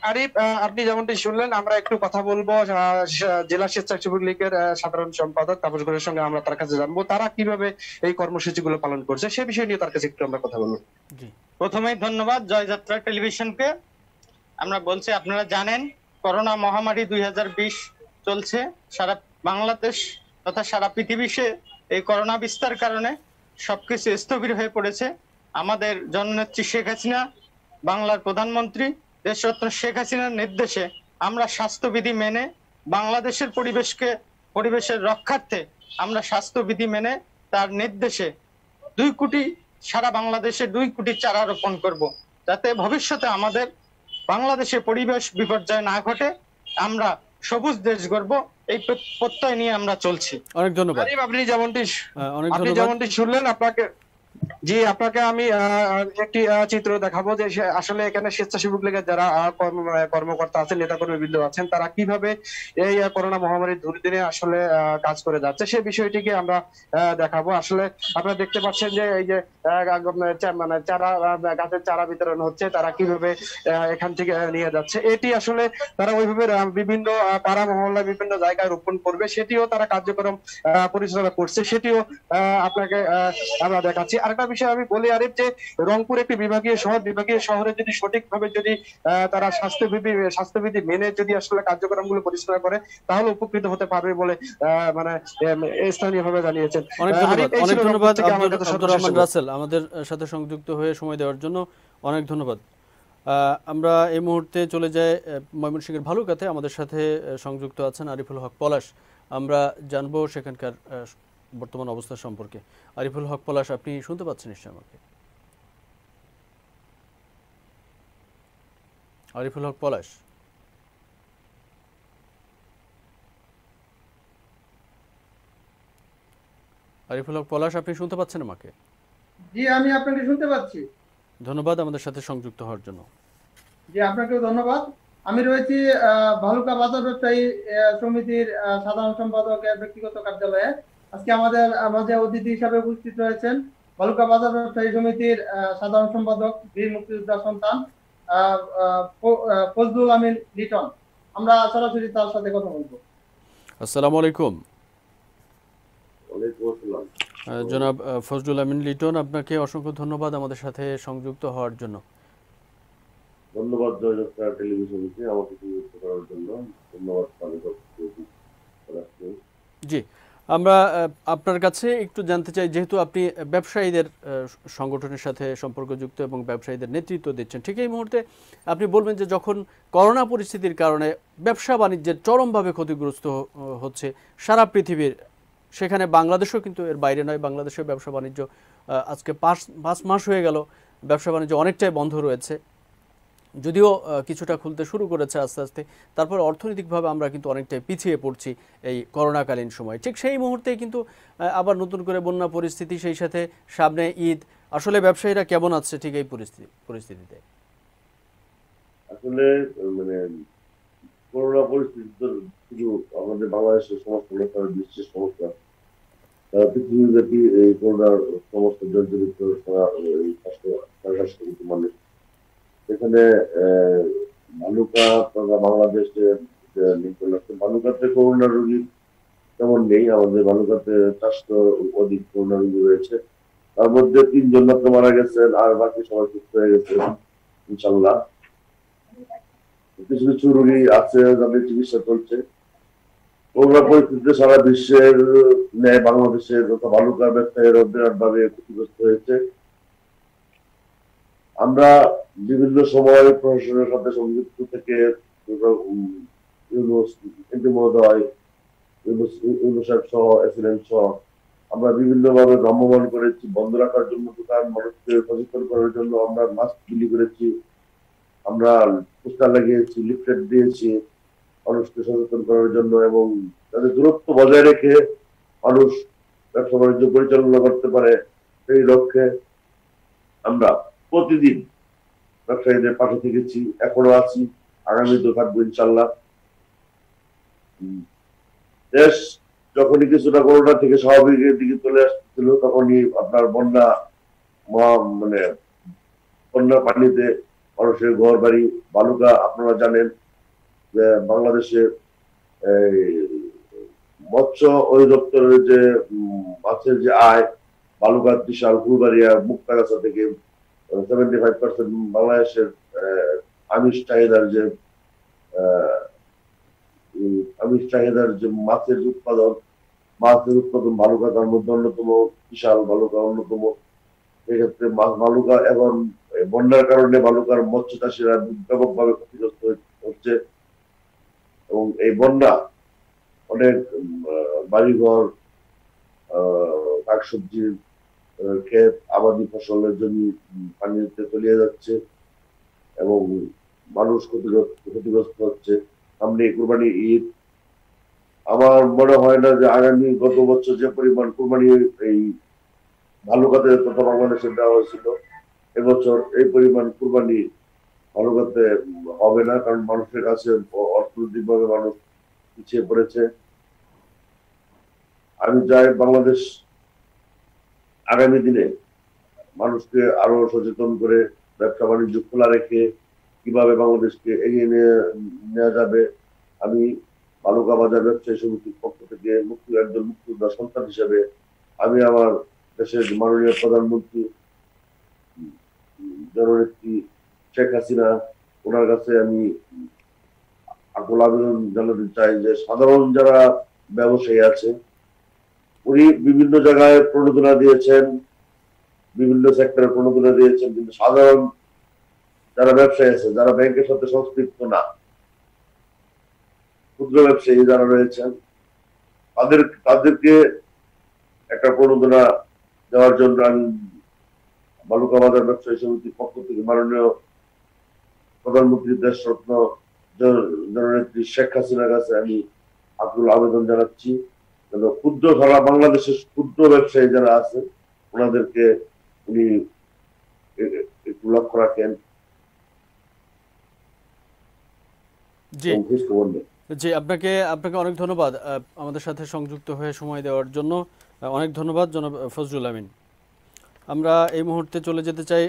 Speaker 4: আরিফ, আপনি যেমনটি শুনলেন, আমরা একটু কথা বলবো জেলা স্বেচ্ছাসেবক লীগের সাধারণ সম্পাদক তাপস ঘোষের সঙ্গে। আমরা তার কাছে জানবো তারা কিভাবে এই কর্মসূচিগুলো পালন করছে, সে বিষয় নিয়ে তার কাছে একটু আমরা কথা বলবো।
Speaker 6: প্রথমেই ধন্যবাদ জয়যাত্রা টেলিভিশনকে। আমরা বলছি, আপনারা জানেন করোনা মহামারী 2020 চলছে সারা বাংলাদেশ তথা সারা পৃথিবীতে। এই করোনা বিস্তার কারণে সবকিছু স্থবির হয়ে পড়েছে। আমাদের জননেত্রী শেখ হাসিনা, বাংলার প্রধানমন্ত্রী দেশরত্ন শেখ হাসিনার নির্দেশে আমরা স্বাস্থ্যবিধি মেনে বাংলাদেশের পরিবেশের রক্ষার্থে আমরা স্বাস্থ্যবিধি মেনে তার নির্দেশে 2 কোটি সারা বাংলাদেশে 2 কোটি চারা রোপণ করব, যাতে ভবিষ্যতে আমাদের বাংলাদেশে পরিবেশ বিপর্যয় না ঘটে, আমরা সবুজ দেশ গড়ব, এই প্রত্যয় নিয়ে আমরা চলছি।
Speaker 1: অনেক ধন্যবাদ।
Speaker 4: আপনি যেমনটি শুনলেন, আপনাকে আমি একটি চিত্র দেখাবো যে আসলে এখানে স্বেচ্ছাসেবক লীগের যারা কর্মকর্তা আছেন, নেতা কর্মীবৃন্দ আছেন, তারা কিভাবে এই করোনা মহামারীর দুর্দিনে আসলে কাজ করে যাচ্ছে সে বিষয়টিকে আমরা দেখাবো। আসলে আপনারা দেখতে পাচ্ছেন যে এই যে মানে চারা, গাছের চারা বিতরণ হচ্ছে, তারা কিভাবে এখান থেকে নিয়ে যাচ্ছে, এটি আসলে তারা ওইভাবে বিভিন্ন পাড়া মহল্লায় বিভিন্ন জায়গায় রোপণ করবে, সেটিও তারা কার্যক্রম পরিচালনা করছে, সেটিও আপনাকে আমরা দেখাচ্ছি। আরেকটা বিষয় আমি বলি আরিফ, যে রংপুর একটি বিভাগীয় শহরে যদি সঠিকভাবে যদি তারা স্বাস্থ্যবিধি মেনে যদি আসলে কার্যক্রমগুলো পরিচালনা করে, তাহলে উপকৃত হতে পারবে বলে মানে স্থানীয়ভাবে জানিয়েছেন।
Speaker 1: অনেক ধন্যবাদ আব্দুর রহমান রাসেল আমাদের সাথে সংযুক্ত হয়ে সময় দেওয়ার জন্য, অনেক ধন্যবাদ। আমরা এই মুহূর্তে চলে যাই ময়মনসিংহের ভালুকাতে। আমাদের সাথে সংযুক্ত আছেন আরিফুল হক পলাশ। আমরা জানবো সেখানকার বর্তমান অবস্থা সম্পর্কে। আরিফুল হক পলাশ, আপনি শুনতে পাচ্ছেন নিশ্চয় আমাকে? আরিফুল হক পলাশ, আরিফুল হক পলাশ, আপনি শুনতে পাচ্ছেন আমাকে?
Speaker 7: জি, আমি আপনাকে শুনতে পাচ্ছি।
Speaker 1: ধন্যবাদ আমাদের সাথে সংযুক্ত হওয়ার জন্য।
Speaker 7: জি, আপনাকেও ধন্যবাদ। আমি রয়েছি ভালুকা বাজার ব্যবসায়ী সমিতির সাধারণ সম্পাদকের ব্যক্তিগত কার্যালয়ে। আজকে আমাদের মাঝে অতিথি হিসাবে উপস্থিত রয়েছেন ভালুকা বাজার ব্যবসায়ী সমিতির সাধারণ সম্পাদক, বীর মুক্তিযোদ্ধা সন্তান ফজলুল আমিন লিটন। আমরা সরাসরি তার সাথে কথা বলবো।
Speaker 1: আসসালামু আলাইকুম। জনাব ফজলুল আমিন লিটন, আপনাকে অসংখ্য ধন্যবাদ আমাদের সাথে সংযুক্ত হওয়ার জন্য।
Speaker 8: ধন্যবাদ জয়যাত্রা টেলিভিশনকে আমাকে সুযোগ করার জন্য। ধন্যবাদ
Speaker 1: জি, আমরা আপনার কাছে একটু জানতে চাই, যেহেতু আপনি ব্যবসায়ীদের সংগঠনের সাথে সম্পর্কযুক্ত এবং ব্যবসায়ীদের নেতৃত্ব দিচ্ছেন, ঠিক এই মুহূর্তে আপনি বলবেন যে যখন করোনা পরিস্থিতির কারণে ব্যবসা বাণিজ্যের চরমভাবে ক্ষতিগ্রস্ত হচ্ছে সারা পৃথিবীর, সেখানে বাংলাদেশও কিন্তু এর বাইরে নয়, বাংলাদেশের ব্যবসা বাণিজ্য আজকে 5 মাস হয়ে গেল ব্যবসা বাণিজ্য অনেকটাই বন্ধ রয়েছে, যদিও কিছুটা খুলতে শুরু করেছে আস্তে আস্তে, তারপর অর্থনৈতিকভাবে আমরা কিন্তু অনেকটাই পিছিয়ে পড়ছি এই করোনাকালীন সময়। ঠিক সেই মুহূর্তেই কিন্তু আবার নতুন করে বন্যা পরিস্থিতি, সেই সাথে সামনে ঈদ, আসলে ব্যবসায়ীরা কেমন আছে ঠিক এই পরিস্থিতিতে?
Speaker 8: আসলে মানে করোনা পরিস্থিতি তো শুধু আমাদের বাংলাদেশের সমস্যা না, সারা বিশ্বের সমস্যা, সারা পৃথিবীব্যাপী এই করোনার সমস্ত জর্জরিত স্বাস্থ্য মানুষ। এখানে ভালুকা বাংলাদেশে ভালুকাতে করোনা রোগী তেমন নেই, আমাদের ভালুকাতে 400 অধিক করোনা রোগী রয়েছে, তার মধ্যে 3 জন মাত্র মারা গেছেন, আর বাকি সবাই সুস্থ হয়ে গেছে ইনশাল্লাহ। কিছু কিছু রোগী আছে যাদের চিকিৎসা চলছে। করোনা পরিস্থিতিতে সারা বিশ্বের ন্যায় বাংলাদেশের তথা ভালুকার ব্যবসায়ীরা বিরাটভাবে ক্ষতিগ্রস্ত হয়েছে। আমরা বিভিন্ন সময় প্রশাসনের সাথে সংযুক্ত থেকে আমরা বিভিন্ন ভাবে ভ্রাম্যমাণ করেছি, বন্ধ রাখার জন্য দোকান, মানুষকে সচেতন করার জন্য আমরা মাস্ক বিলি করেছি, আমরা পোস্টার লাগিয়েছি, লিফলেট দিয়েছি মানুষকে সচেতন করার জন্য, এবং তাদের দূরত্ব বজায় রেখে মানুষ ব্যবসা বাণিজ্য পরিচালনা করতে পারে সেই লক্ষ্যে আমরা প্রতিদিন ব্যবসায়ীদের পাশে থেকেছি, এখনো আছি, আগামীতেও থাকবো ইনশাল্লাহ। দেশ যখনই কিছুটা করোনা থেকে স্বাভাবিকের দিকে চলে আসছিল, তখনই আপনার বন্যার পানিতে মানুষের ঘর বাড়ি, ভালুকা আপনারা জানেন যে বাংলাদেশে মৎস্য অধিদপ্তরের যে মাছের যে আয়, ভালুকা, ত্রিশাল, ফুলবাড়িয়া, মুক্তাগাছা থেকে 75% বাংলাদেশের আমিষ চাহিদার যে মাছের উৎপাদন ভালুকা তার মধ্যে অন্যতম, বিশাল ভালুকা অন্যতম। সেক্ষেত্রে ভালুকা এখন বন্যার কারণে ভালুকার মৎস্য চাষীরা ব্যাপকভাবে ক্ষতিগ্রস্ত হচ্ছে, এবং এই বন্যা অনেক বাড়িঘর, শাকসবজির ক্ষেত, আবাদি ফসলের জমি পানিতে তলিয়ে যাচ্ছে এবং মানুষ ক্ষতিগ্রস্ত হচ্ছে। সামনে কুরবানি ঈদ, আমার মনে হয় না যে আগামী গত বছর যে পরিমাণ কুরবানি এই ভালুকাতে তথা বাংলাদেশে দেওয়া হয়েছিল, এবছর এই পরিমাণ কুরবানি ভালুকাতে হবে না, কারণ মানুষের কাছে অর্থনৈতিকভাবে মানুষ পিছিয়ে পড়েছে। আমি চাই বাংলাদেশ আগামী দিনে মানুষকে আরো সচেতন করে ব্যবসা বাণিজ্য খোলা রেখে কিভাবে বাংলাদেশকে এগিয়ে নেওয়া যাবে। আমি ভালুকা বাজার ব্যবসায়ী সমিতির পক্ষ থেকে একজন মুক্তিযোদ্ধা সন্তান হিসেবে আমি আমার দেশের মাননীয় প্রধানমন্ত্রী জননেত্রী শেখ হাসিনা, ওনার কাছে আমি আকুল আবেদন জানাতে চাই যে সাধারণ যারা ব্যবসায়ী আছে, উনি বিভিন্ন জায়গায় প্রণোদনা দিয়েছেন, বিভিন্ন সেক্টরে প্রণোদনা দিয়েছেন, কিন্তু সাধারণ যারা ব্যবসায়ী আছে, যারা ব্যাংকের সাথে সংশ্লিষ্ট না, ক্ষুদ্র ব্যবসায়ী যারা রয়েছেন, তাদেরকে একটা প্রণোদনা দেওয়ার জন্য আমি ভালুকা বাজার ব্যবসায়ী সমিতির পক্ষ থেকে মাননীয় প্রধানমন্ত্রী দেশরত্ন জননেত্রী শেখ হাসিনার কাছে আমি আকুল আবেদন জানাচ্ছি, ক্ষুদ্র সারা বাংলাদেশের ক্ষুদ্র ব্যবসায়ী যারা আছে ওনাদেরকে উনি একটু লক্ষ্য রাখেন।
Speaker 1: জি, আপনাকে অনেক ধন্যবাদ আমাদের সাথে সংযুক্ত হয়ে সময় দেওয়ার জন্য। অনেক ধন্যবাদ জনাব ফজলুল আমিন। আমরা এই মুহূর্তে চলে যেতে চাই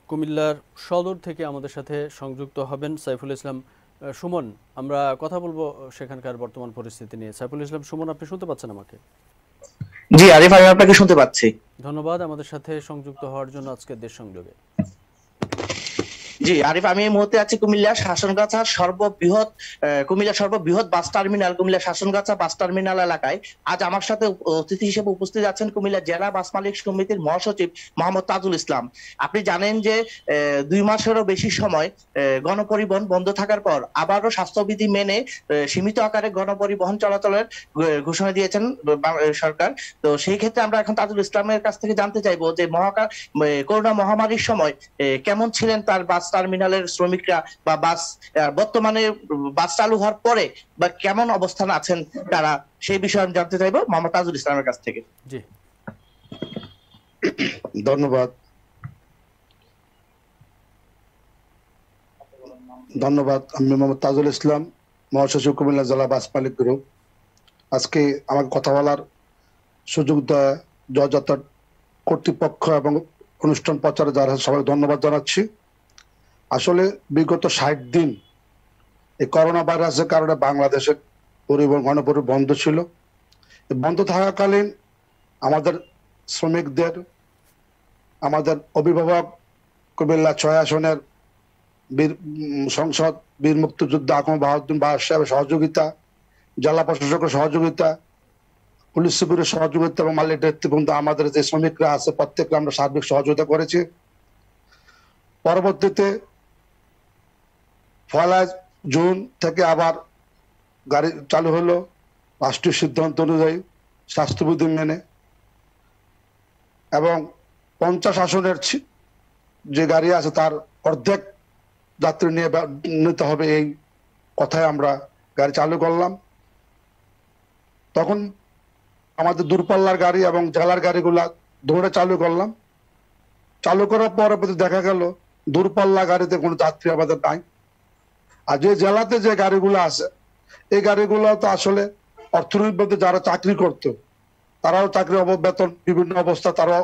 Speaker 1: কুমিল্লার সদর থেকে আমাদের সাথে সংযুক্ত হবেন সাইফুল ইসলাম সুমন। আমরা কথা বলবো সেখানকার বর্তমান পরিস্থিতি নিয়ে। সাইফুল ইসলাম সুমন, আপনি শুনতে পাচ্ছেন আমাকে?
Speaker 9: জি আরিফ, আমি আপনাকে শুনতে পাচ্ছি।
Speaker 1: ধন্যবাদ আমাদের সাথে সংযুক্ত হওয়ার জন্য আজকের দেশ সংযোগে।
Speaker 9: জি আরিফ, আমি এই মুহূর্তে আছি কুমিল্লা শাসনগাছার কুমিল্লা সর্ববৃহৎ bus terminal Comilla Shasangachha bus terminal এলাকায়। আজ আমার সাথে অতিথি হিসেবে উপস্থিত আছেন কুমিল্লা জেলা বাস মালিক সমিতির মহাসচিব মোহাম্মদ তাজুল ইসলাম। আপনি জানেন যে 2 মাসেরও বেশি সময় গণপরিবহন বন্ধ থাকার পর আবারও স্বাস্থ্যবিধি মেনে সীমিত আকারে গণপরিবহন চলাচলের ঘোষণা দিয়েছেন সরকার। তো সেই ক্ষেত্রে আমরা এখন তাজুল ইসলামের কাছ থেকে জানতে চাইবো যে করোনা মহামারীর সময় কেমন ছিলেন তার বাস টার্মিনালের শ্রমিকরা, বা বর্তমানে বাস চালু হওয়ার পরে বা কেমন অবস্থান আছেন তারা, সেই বিষয়ে আমি জানতে চাইবো মোহাম্মদ তাজুল ইসলামের কাছ থেকে।
Speaker 1: জি
Speaker 10: ধন্যবাদ। আমি মোহাম্মদ তাজুল ইসলাম, মহাসচিব কুমিল্লা জেলা বাস মালিক গ্রুপ। আজকে আমাকে কথা বলার সুযোগ দেয় জয়যাত্রা কর্তৃপক্ষ এবং অনুষ্ঠান প্রচারে যারা সবাই ধন্যবাদ জানাচ্ছি। আসলে বিগত 60 দিন এই করোনা ভাইরাসের কারণে বাংলাদেশের গণপরিবহন বন্ধ ছিল। বন্ধ থাকাকালীন আমাদের শ্রমিকদের, আমাদের অভিভাবক, কুমিল্লা 6 আসনের সংসদ বীর মুক্তিযোদ্ধা আকম বাহাউদ্দিন সাহেবের সহযোগিতা, জেলা প্রশাসকের সহযোগিতা, পুলিশ সুপারের সহযোগিতা এবং মালিক নেতৃবৃন্দ, আমাদের যে শ্রমিকরা আছে প্রত্যেককে আমরা সার্বিক সহযোগিতা করেছি। পরবর্তীতে 1 জুন থেকে আবার গাড়ি চালু হলো রাষ্ট্রীয় সিদ্ধান্ত অনুযায়ী স্বাস্থ্যবিধি মেনে, এবং 50 আসনের যে গাড়ি আছে তার অর্ধেক যাত্রী নিতে হবে, এই কথায় আমরা গাড়ি চালু করলাম। তখন আমাদের দূরপাল্লার গাড়ি এবং জেলার গাড়িগুলা দৌড়ে চালু করলাম। চালু করার পরে দেখা গেল দূরপাল্লা গাড়িতে কোনো যাত্রী আমাদের নাই। আর যে জেলাতে যে গাড়িগুলো আছে এই গাড়িগুলো তো আসলে অর্থনৈতিক যারা চাকরি করতো তারাও চাকরি বেতন বিভিন্ন অবস্থা, তারাও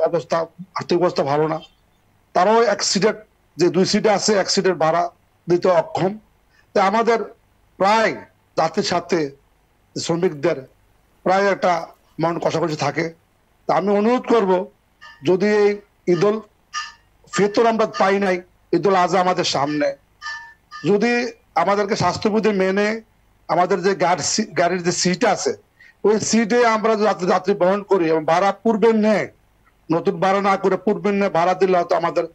Speaker 10: আর্থিক অবস্থা ভালো না, তারাও এক সিটের যে 2 সিটে আছে 1 সিটের ভাড়া দিতে অক্ষম। তো আমাদের প্রায় যাত্রীর সাথে শ্রমিকদের প্রায় একটা মন কষাকষি থাকে। তা আমি অনুরোধ করব, যদি এই ঈদুল ফিতর আমরা পাই নাই, ঈদুল আজহা আমাদের সামনে, যদি আমাদেরকে স্বাস্থ্যবিধি মেনে আমাদের যে গাড়ির যে সিট আছে ওই সিটে আমরা যাত্রী বহন করি এবং ভাড়া পূর্বের নেয়, নতুন ভাড়া না করে পূর্বের নেয় ভাড়া দিলে হয়তো আমাদের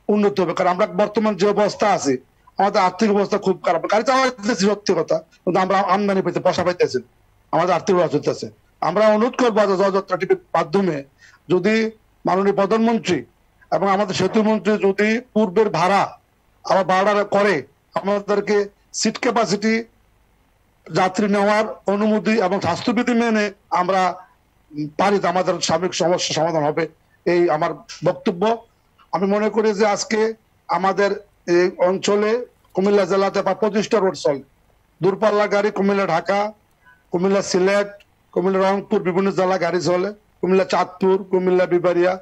Speaker 10: উন্নতি হবে। কারণ আমরা বর্তমান যে অবস্থা আছে আমাদের আর্থিক অবস্থা খুব খারাপ। গাড়ি চালাইতেছি সত্যি কথা, কিন্তু আমরা আমদানি পেতে পয়সা পাইতেছি, আমাদের আর্থিক অবস্থা চলতেছে। আমরা অনুরোধ করবো জয়যাত্রা টিভির মাধ্যমে, যদি মাননীয় প্রধানমন্ত্রী এবং আমাদের সেতু মন্ত্রী যদি পূর্বের ভাড়া আবার ভাড়া করে আমাদেরকে সিট ক্যাপাসিটি যাত্রী নেওয়ার অনুমতি এবং স্বাস্থ্যবিধি মেনে আমরা পারি, আমাদের সার্বিক সমস্যা সমাধান হবে, এই আমার বক্তব্য। আমি মনে করি যে আজকে আমাদের এই অঞ্চলে কুমিল্লা জেলাতে 25টা রোড চলে, দূরপাল্লা গাড়ি কুমিল্লা ঢাকা, কুমিল্লা সিলেট, কুমিল্লা রংপুর বিভিন্ন জেলা গাড়ি চলে, কুমিল্লা চাঁদপুর, কুমিল্লা বিবাড়িয়া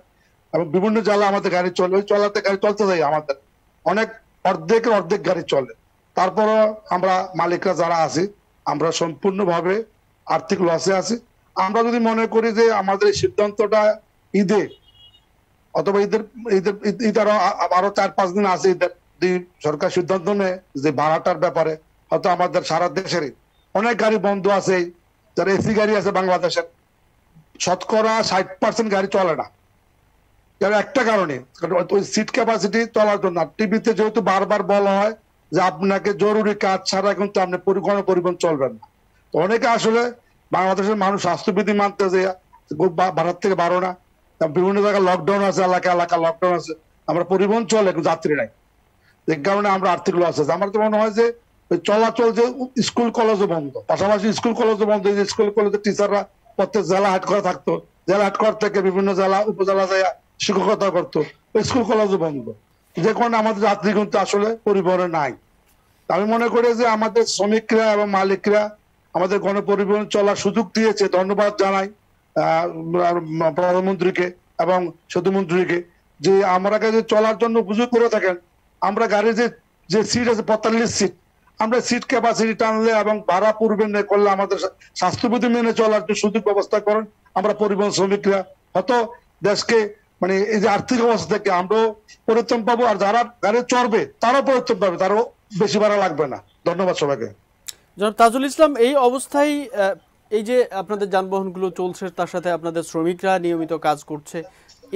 Speaker 10: এবং বিভিন্ন জেলা আমাদের গাড়ি চলে। ওই চলাতে গাড়ি চলতে যাই আমাদের অনেক অর্ধেক গাড়ি চলে। তারপরও আমরা মালিকরা যারা আছি আমরা সম্পূর্ণভাবে আর্থিক লসে আছি। আমরা যদি মনে করি যে আমাদের এই সিদ্ধান্তটা ঈদে অথবা ঈদ আরো 4-5 দিন আছে, ঈদের সরকার সিদ্ধান্ত নেয় যে ভাড়াটার ব্যাপারে, হয়তো আমাদের সারা দেশেরই অনেক গাড়ি বন্ধ আছে, যারা এসি গাড়ি আছে বাংলাদেশের 60% গাড়ি চলে না। একটা কারণে ওই সিট ক্যাপাসিটি চলার জন্য টিভিতে যেহেতু বারবার বলা হয় যে আপনাকে জরুরি কাজ ছাড়া কিন্তু আপনি গণপরিবহন চলবেন না। তো অনেকে আসলে বাংলাদেশের মানুষ স্বাস্থ্যবিধি মানতে যে ভারত থেকে বারো না, বিভিন্ন জায়গায় লকডাউন আছে, এলাকা লকডাউন আছে, আমরা পরিবহন চলে যাত্রী নাই, এই কারণে আমরা আর্থিক লস আছে। আমার তো মনে হয় যে চলাচল যে স্কুল কলেজও বন্ধ, পাশাপাশি স্কুল কলেজও বন্ধ, স্কুল কলেজের টিচাররা প্রত্যেক জেলা হেডকোয়ার্টার থাকতো, জেলা হেডকোয়ার্টার থেকে বিভিন্ন জেলা উপজেলা যায় শিক্ষকতা করতো, স্কুল কলেজও বন্ধ, যে কারণে আমাদের যাত্রী কিন্তু আসলে পরিবহনে নাই। আমি মনে করি যে আমাদের শ্রমিকরা এবং মালিকরা আমাদের গণপরিবহন চলার সুযোগ দিয়েছে, ধন্যবাদ জানাই প্রধানমন্ত্রীকে এবং সেতুমন্ত্রীকে, যে আমরা চলার জন্য উপযোগ করে থাকেন। আমরা গাড়ির যে সিট আছে 45 সিট, আমরা সিট ক্যাপাসিটি টানলে এবং ভাড়া পূর্বে করলে আমাদের স্বাস্থ্যবিধি মেনে চলার সুযোগ ব্যবস্থা করেন। আমরা পরিবহন শ্রমিকরা হয়তো দেশকে মানে এই যে আর্থিক অবস্থা থেকে আমরাও পরিত্রাণ পাবো, আর যারা গাড়ি চড়বে তারাও পরিত্রাণ পাবে, তারও বেশি ভাড়া লাগবে না। ধন্যবাদ সবাইকে।
Speaker 1: জনাব তাজুল ইসলাম, এই অবস্থায় এই যে আপনাদের যানবাহনগুলো চলছে, তার সাথে আপনাদের শ্রমিকরা নিয়মিত কাজ করছে,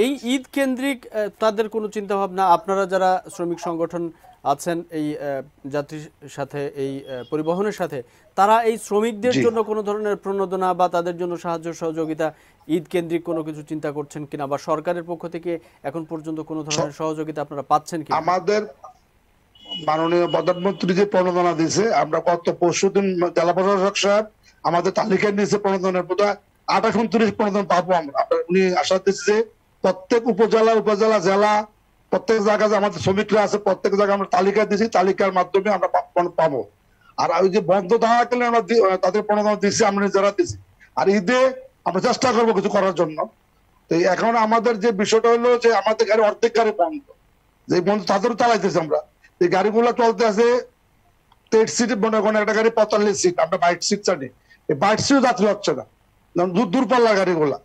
Speaker 1: এই ঈদ কেন্দ্রিক তাদের কোনো চিন্তা ভাবনা, আপনারা যারা শ্রমিক সংগঠন আছেন এই যাত্রীর সাথে, এই পরিবহনের সাথে, তারা এই শ্রমিকদের জন্য কোনো ধরনের প্রণোদনা বা তাদের জন্য সাহায্য সহযোগিতা ঈদ কেন্দ্রিক কোনো কিছু চিন্তা করছেন কিনা, বা সরকারের পক্ষ থেকে এখন পর্যন্ত কোনো ধরনের সহযোগিতা আপনারা পাচ্ছেন কিনা?
Speaker 10: আমাদের মাননীয় প্রধানমন্ত্রী যে প্রণোদনা দিয়েছে, আমরা গত পরশুদিন জেলা প্রশাসক সাহেব আমাদের তালিকায় নিয়েছে প্রণোদনের বোধহয় 28-29 প্রণোদন পাবো আমরা। উনি আশা দিচ্ছে যে প্রত্যেক উপজেলা জেলা প্রত্যেক জায়গায় আমাদের শ্রমিকরা আছে, প্রত্যেক জায়গায় আমরা তালিকা দিয়েছি, তালিকার মাধ্যমে আমরা পাবো। আর ওই যে বন্ধ থাকাকালে আমরা তাদের প্রণোদনা দিচ্ছি, আমরা যারা দিচ্ছি। আর ঈদে আমরা চেষ্টা করবো কিছু করার জন্য। তো এখন আমাদের যে বিষয়টা হলো যে আমাদের গাড়ি অর্ধেক গাড়ি বন্ধ, যে বন্ধ তাদেরও চালাইতেছি আমরা। এই গাড়িগুলো চলতে আছে 30 সিট, মনে করেন একটা গাড়ি 45 সিট, আমরা 22 সিট চালি, এই 22 সিটও যাত্রী হচ্ছে না, দূরপাল্লার গাড়িগুলা।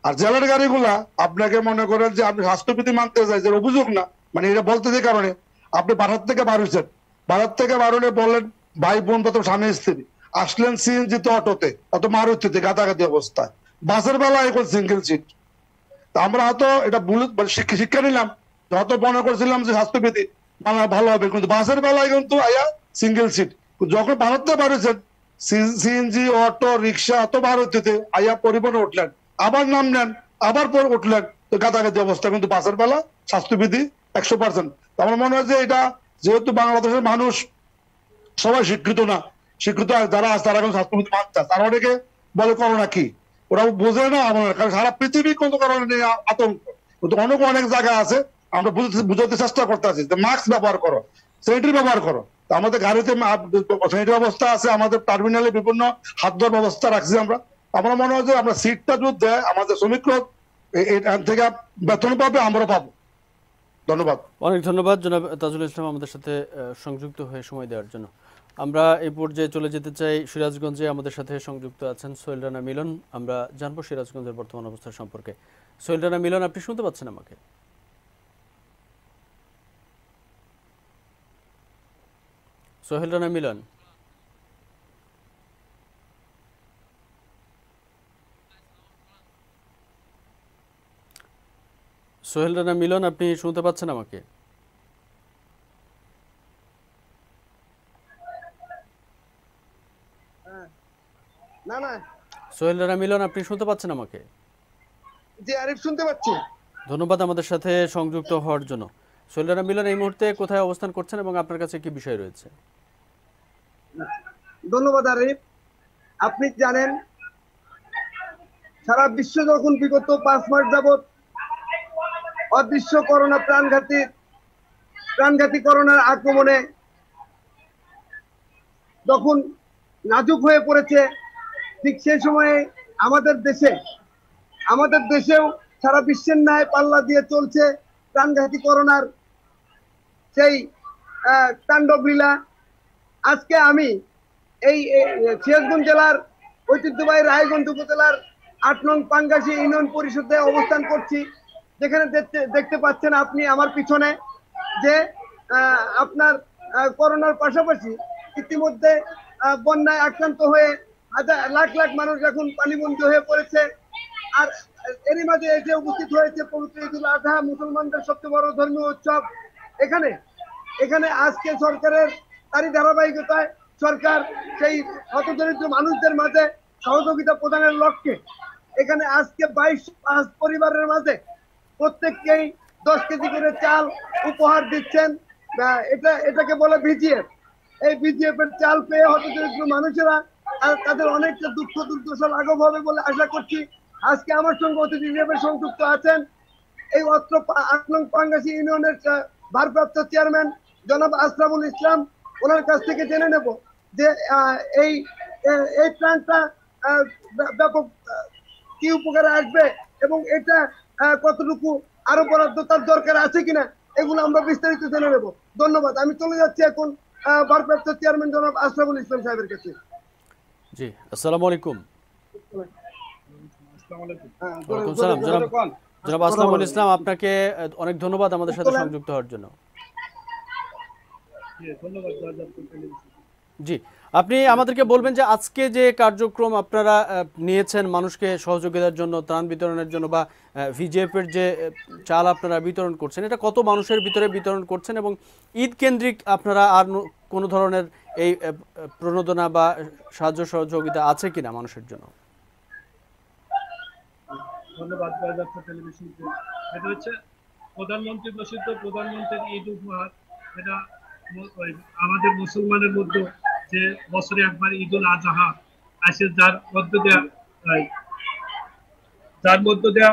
Speaker 10: আর জেলার গাড়িগুলা আপনাকে মনে করেন যে আপনি স্বাস্থ্যবিধি মানতে চাই, যে অভিযোগ না, মানে এটা বলতে যে কারণে আপনি বাজার থেকে বার হয়েছেন, বাজার থেকে বার হলে বললেন ভাই বোন প্রথম স্বামী স্ত্রী আসলেন সিএনজি তো অটোতে, অত মারুতিতে গাদাগাদি অবস্থায়, বাসের বেলা এখন সিঙ্গেল সিট। তা আমরা হয়তো এটা শিক্ষা নিলাম, হয়তো মনে করছিলাম যে স্বাস্থ্যবিধি মানা ভালো হবে, কিন্তু বাসের বেলায় কিন্তু আয়া সিঙ্গেল সিট। যখন ভারতে বাড়িয়েছেন সিএনজি অটো রিক্সা অত ভারতীতে আয়া পরিবহনে উঠলেন, আবার নামলেন, আবার পর উঠলেন, তো গাদাগাদি অবস্থা। কিন্তু বাসের বেলা স্বাস্থ্যবিধি 100%। আমার মনে হয় যে এটা যেহেতু বাংলাদেশের মানুষ সবাই শিক্ষিত না, শিক্ষিত যারা আছে তারা এখন স্বাস্থ্যবিধি মানছে। তারা অনেকে বলে করোনা কি, ওরা বোঝে না আমার, কারণ সারা পৃথিবী কিন্তু করোনা নিয়ে আতঙ্ক, কিন্তু অনেক জায়গা আছে আমরা বুঝাতে চেষ্টা করতেছি যে মাস্ক ব্যবহার করো, স্যানিটারি ব্যবহার করো। আমাদের গাড়িতে স্যানিটারি ব্যবস্থা আছে, আমাদের টার্মিনালে বিভিন্ন হাত ধোয়ার ব্যবস্থা রাখছি আমরা। আমার মনে হয় যে আমরা সিটটা যদি দেয় আমাদের শ্রমিকরা এখান থেকে বেতন পাবে, আমরা পাবো। ধন্যবাদ।
Speaker 1: অনেক ধন্যবাদ জনাব তাজুল ইসলাম আমাদের সাথে সংযুক্ত হয়ে সময় দেওয়ার জন্য। আমরা এই পর্যায়ে চলে যেতে চাই সিরাজগঞ্জে। আমাদের সাথে সংযুক্ত আছেন সোহেল রানা মিলন। আমরা জানবো সিরাজগঞ্জের বর্তমান অবস্থা সম্পর্কে। সোহেল রানা মিলন, আপনি শুনতে পাচ্ছেন আমাকে? সোহেল রানা মিলন, সোহেল রানা মিলন, আপনি শুনতে পাচ্ছেন আমাকে?
Speaker 11: না না,
Speaker 1: সোহেল রানা মিলন, আপনি শুনতে পাচ্ছেন আমাকে?
Speaker 11: জি আরিফ, শুনতে পাচ্ছি।
Speaker 1: ধন্যবাদ আমাদের সাথে সংযুক্ত হওয়ার জন্য। সোহেল রানা মিলন, এই মুহূর্তে কোথায় অবস্থান করছেন এবং আপনার কাছে কি বিষয় রয়েছে?
Speaker 11: ধন্যবাদ আরিফ। আপনি জানেন সারা বিশ্ব যখন বিগত 5 মাস যাবৎ অদৃশ্য করোনা প্রাণঘাতী করোনার আক্রমণে যখন নাজুক হয়ে পড়েছে, ঠিক সেই সময়ে আমাদের দেশেও সারা বিশ্বের ন্যায় পাল্লা দিয়ে চলছে প্রাণঘাতী করোনার সেই তাণ্ডব লীলা। আজকে আমি এই সিরাজগঞ্জ জেলার ঐতিহ্যবাহী রায়গঞ্জ উপজেলার 8 নং পাঙ্গাসী ইউনিয়ন পরিষদে অবস্থান করছি, যেখানে দেখতে পাচ্ছেন আপনি আমার পিছনে যে আপনার করোনার পাশাপাশি ইতিমধ্যে বন্যায় আক্রান্ত হয়ে লাখ লাখ মানুষ এখন পানিবন্দী হয়ে পড়েছে। আর এরই মাঝে এসে উপস্থিত হয়েছে পবিত্র ঈদুল আজহা, মুসলমানদের সবচেয়ে বড় ধর্মীয় উৎসব। এখানে আজকে সরকারের তারই ধারাবাহিকতায় সরকার সেই হতদরিদ্র মানুষদের মাঝে সহযোগিতা প্রদানের লক্ষ্যে এখানে আজকে 22 পরিবারের মাঝে প্রত্যেককেই 10 কেজি করে চাল উপহার দিচ্ছেন। এটাকে বলে বিজিএফ। এই বিজিএফ এর চাল পেয়ে হতদরিদ্র মানুষেরা তাদের অনেকটা দুঃখ দুর্দশা লাঘব হবে বলে আশা করছি। আজকে আমার সঙ্গে অতিথি হিসেবে সংযুক্ত আছেন এই অত্র 8 নং পাঙ্গাসী ইউনিয়নের ভারপ্রাপ্ত চেয়ারম্যান জনাব আশরাফুল ইসলাম। ওনার কাছ থেকে জেনে নেব যে এই প্ল্যানটা ব্যাপক কি উপকারে আসবে এবং এটা কতটুকু আরো বরাদ্দ তার দরকার আছে কিনা, এগুলো আমরা বিস্তারিত জেনে নেব। ধন্যবাদ। আমি চলে যাচ্ছি এখন ভারপ্রাপ্ত চেয়ারম্যান জনাব আশরাফুল ইসলাম সাহেবের কাছে।
Speaker 1: জি, আসসালামু আলাইকুম। ওয়ালাইকুম সালাম। জনাব আসলামুল ইসলাম, আপনাকে অনেক ধন্যবাদ আমাদের সাথে সংযুক্ত হওয়ার জন্য। জি, আপনি আমাদেরকে বলবেন যে আজকে যে কার্যক্রম আপনারা নিয়েছেন মানুষকে সহযোগিতার জন্য, ত্রাণ বিতরণের জন্য, বা ভিজিএফ এর যে চাল আপনারা বিতরণ করছেন, এটা কত মানুষের ভিতরে বিতরণ করছেন, এবং ঈদ কেন্দ্রিক আপনারা আর কোনো ধরনের এই প্রণোদনা বা সাহায্য সহযোগিতা আছে কিনা মানুষের জন্য?
Speaker 12: ধন্যবাদ জয়যাত্রা টেলিভিশনকে। এটা হচ্ছে প্রধানমন্ত্রী ঘোষিত প্রধানমন্ত্রীর ঈদ উপহার। এটা আমাদের মুসলমানের মধ্যে যে বছরে একবার ঈদ উল আজহা আসে, যার মধ্য দেয়া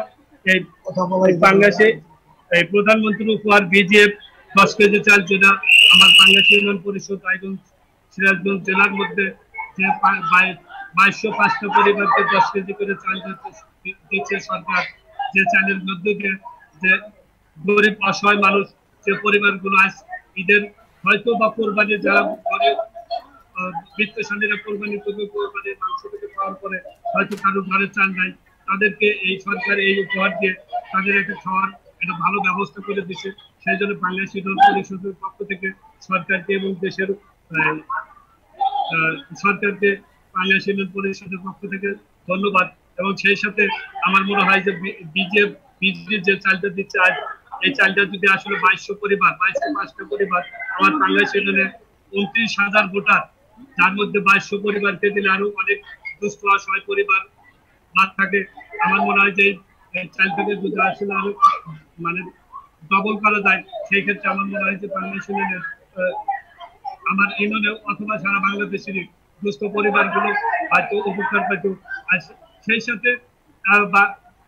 Speaker 12: এই বাংলাদেশে এই প্রধানমন্ত্রীর উপহার বিজিএফ 10 কেজি চাল, যেটা আমার বাংলাদেশ ইউনিয়ন পরিষদ রায়গঞ্জ সিরাজগঞ্জ জেলার মধ্যে যে 2205টা পরিবারকে 10 কেজি করে চাল দিচ্ছে সরকার। যে চালের মধ্যে দিয়ে যে গরিব অসহায় মানুষ, যে পরিবারগুলো আজ ঈদের হয়তো বা কোরবানি, যারা গরিব বিত্তশালীরা কোরবানি করবে, কোরবানির মাংস থেকে পাওয়ার পরে হয়তো কারো ঘরে চাল নাই, তাদেরকে এই সরকার এই উপহার দিয়ে তাদের একটা খাওয়ার একটা ভালো ব্যবস্থা করে দিচ্ছে। সেই জন্য বাংলাদেশ ইউনিয়ন পরিষদের পক্ষ থেকে সরকারকে এবং দেশের সরকারকে বাংলাদেশ ইউনিয়ন পরিষদের পক্ষ থেকে ধন্যবাদ। এবং সেই সাথে আমার মনে হয় যে বিজেপি যে চালটা দিচ্ছে আজ, এই চালটা যদি আসলে 2200 পরিবার, 2205টা পরিবার, আমার বাংলাদেশ ইউনিয়নে 29,000 ভোটার, যার মধ্যে 2200 পরিবারকে দিলে আরো অনেক দুস্থ অসহায় পরিবার বাদ থাকে। আমার মনে হয় যে এই চালটাকে যদি আসলে আরো মানে ডবল করা যায়, সেই ক্ষেত্রে আমার মনে হয় যে বাংলাদেশ ইউনিয়নের আমার ইউনিয়নে অথবা সারা বাংলাদেশের দুস্থ পরিবারগুলো হয়তো উপকার পেত। আর সেই সাথে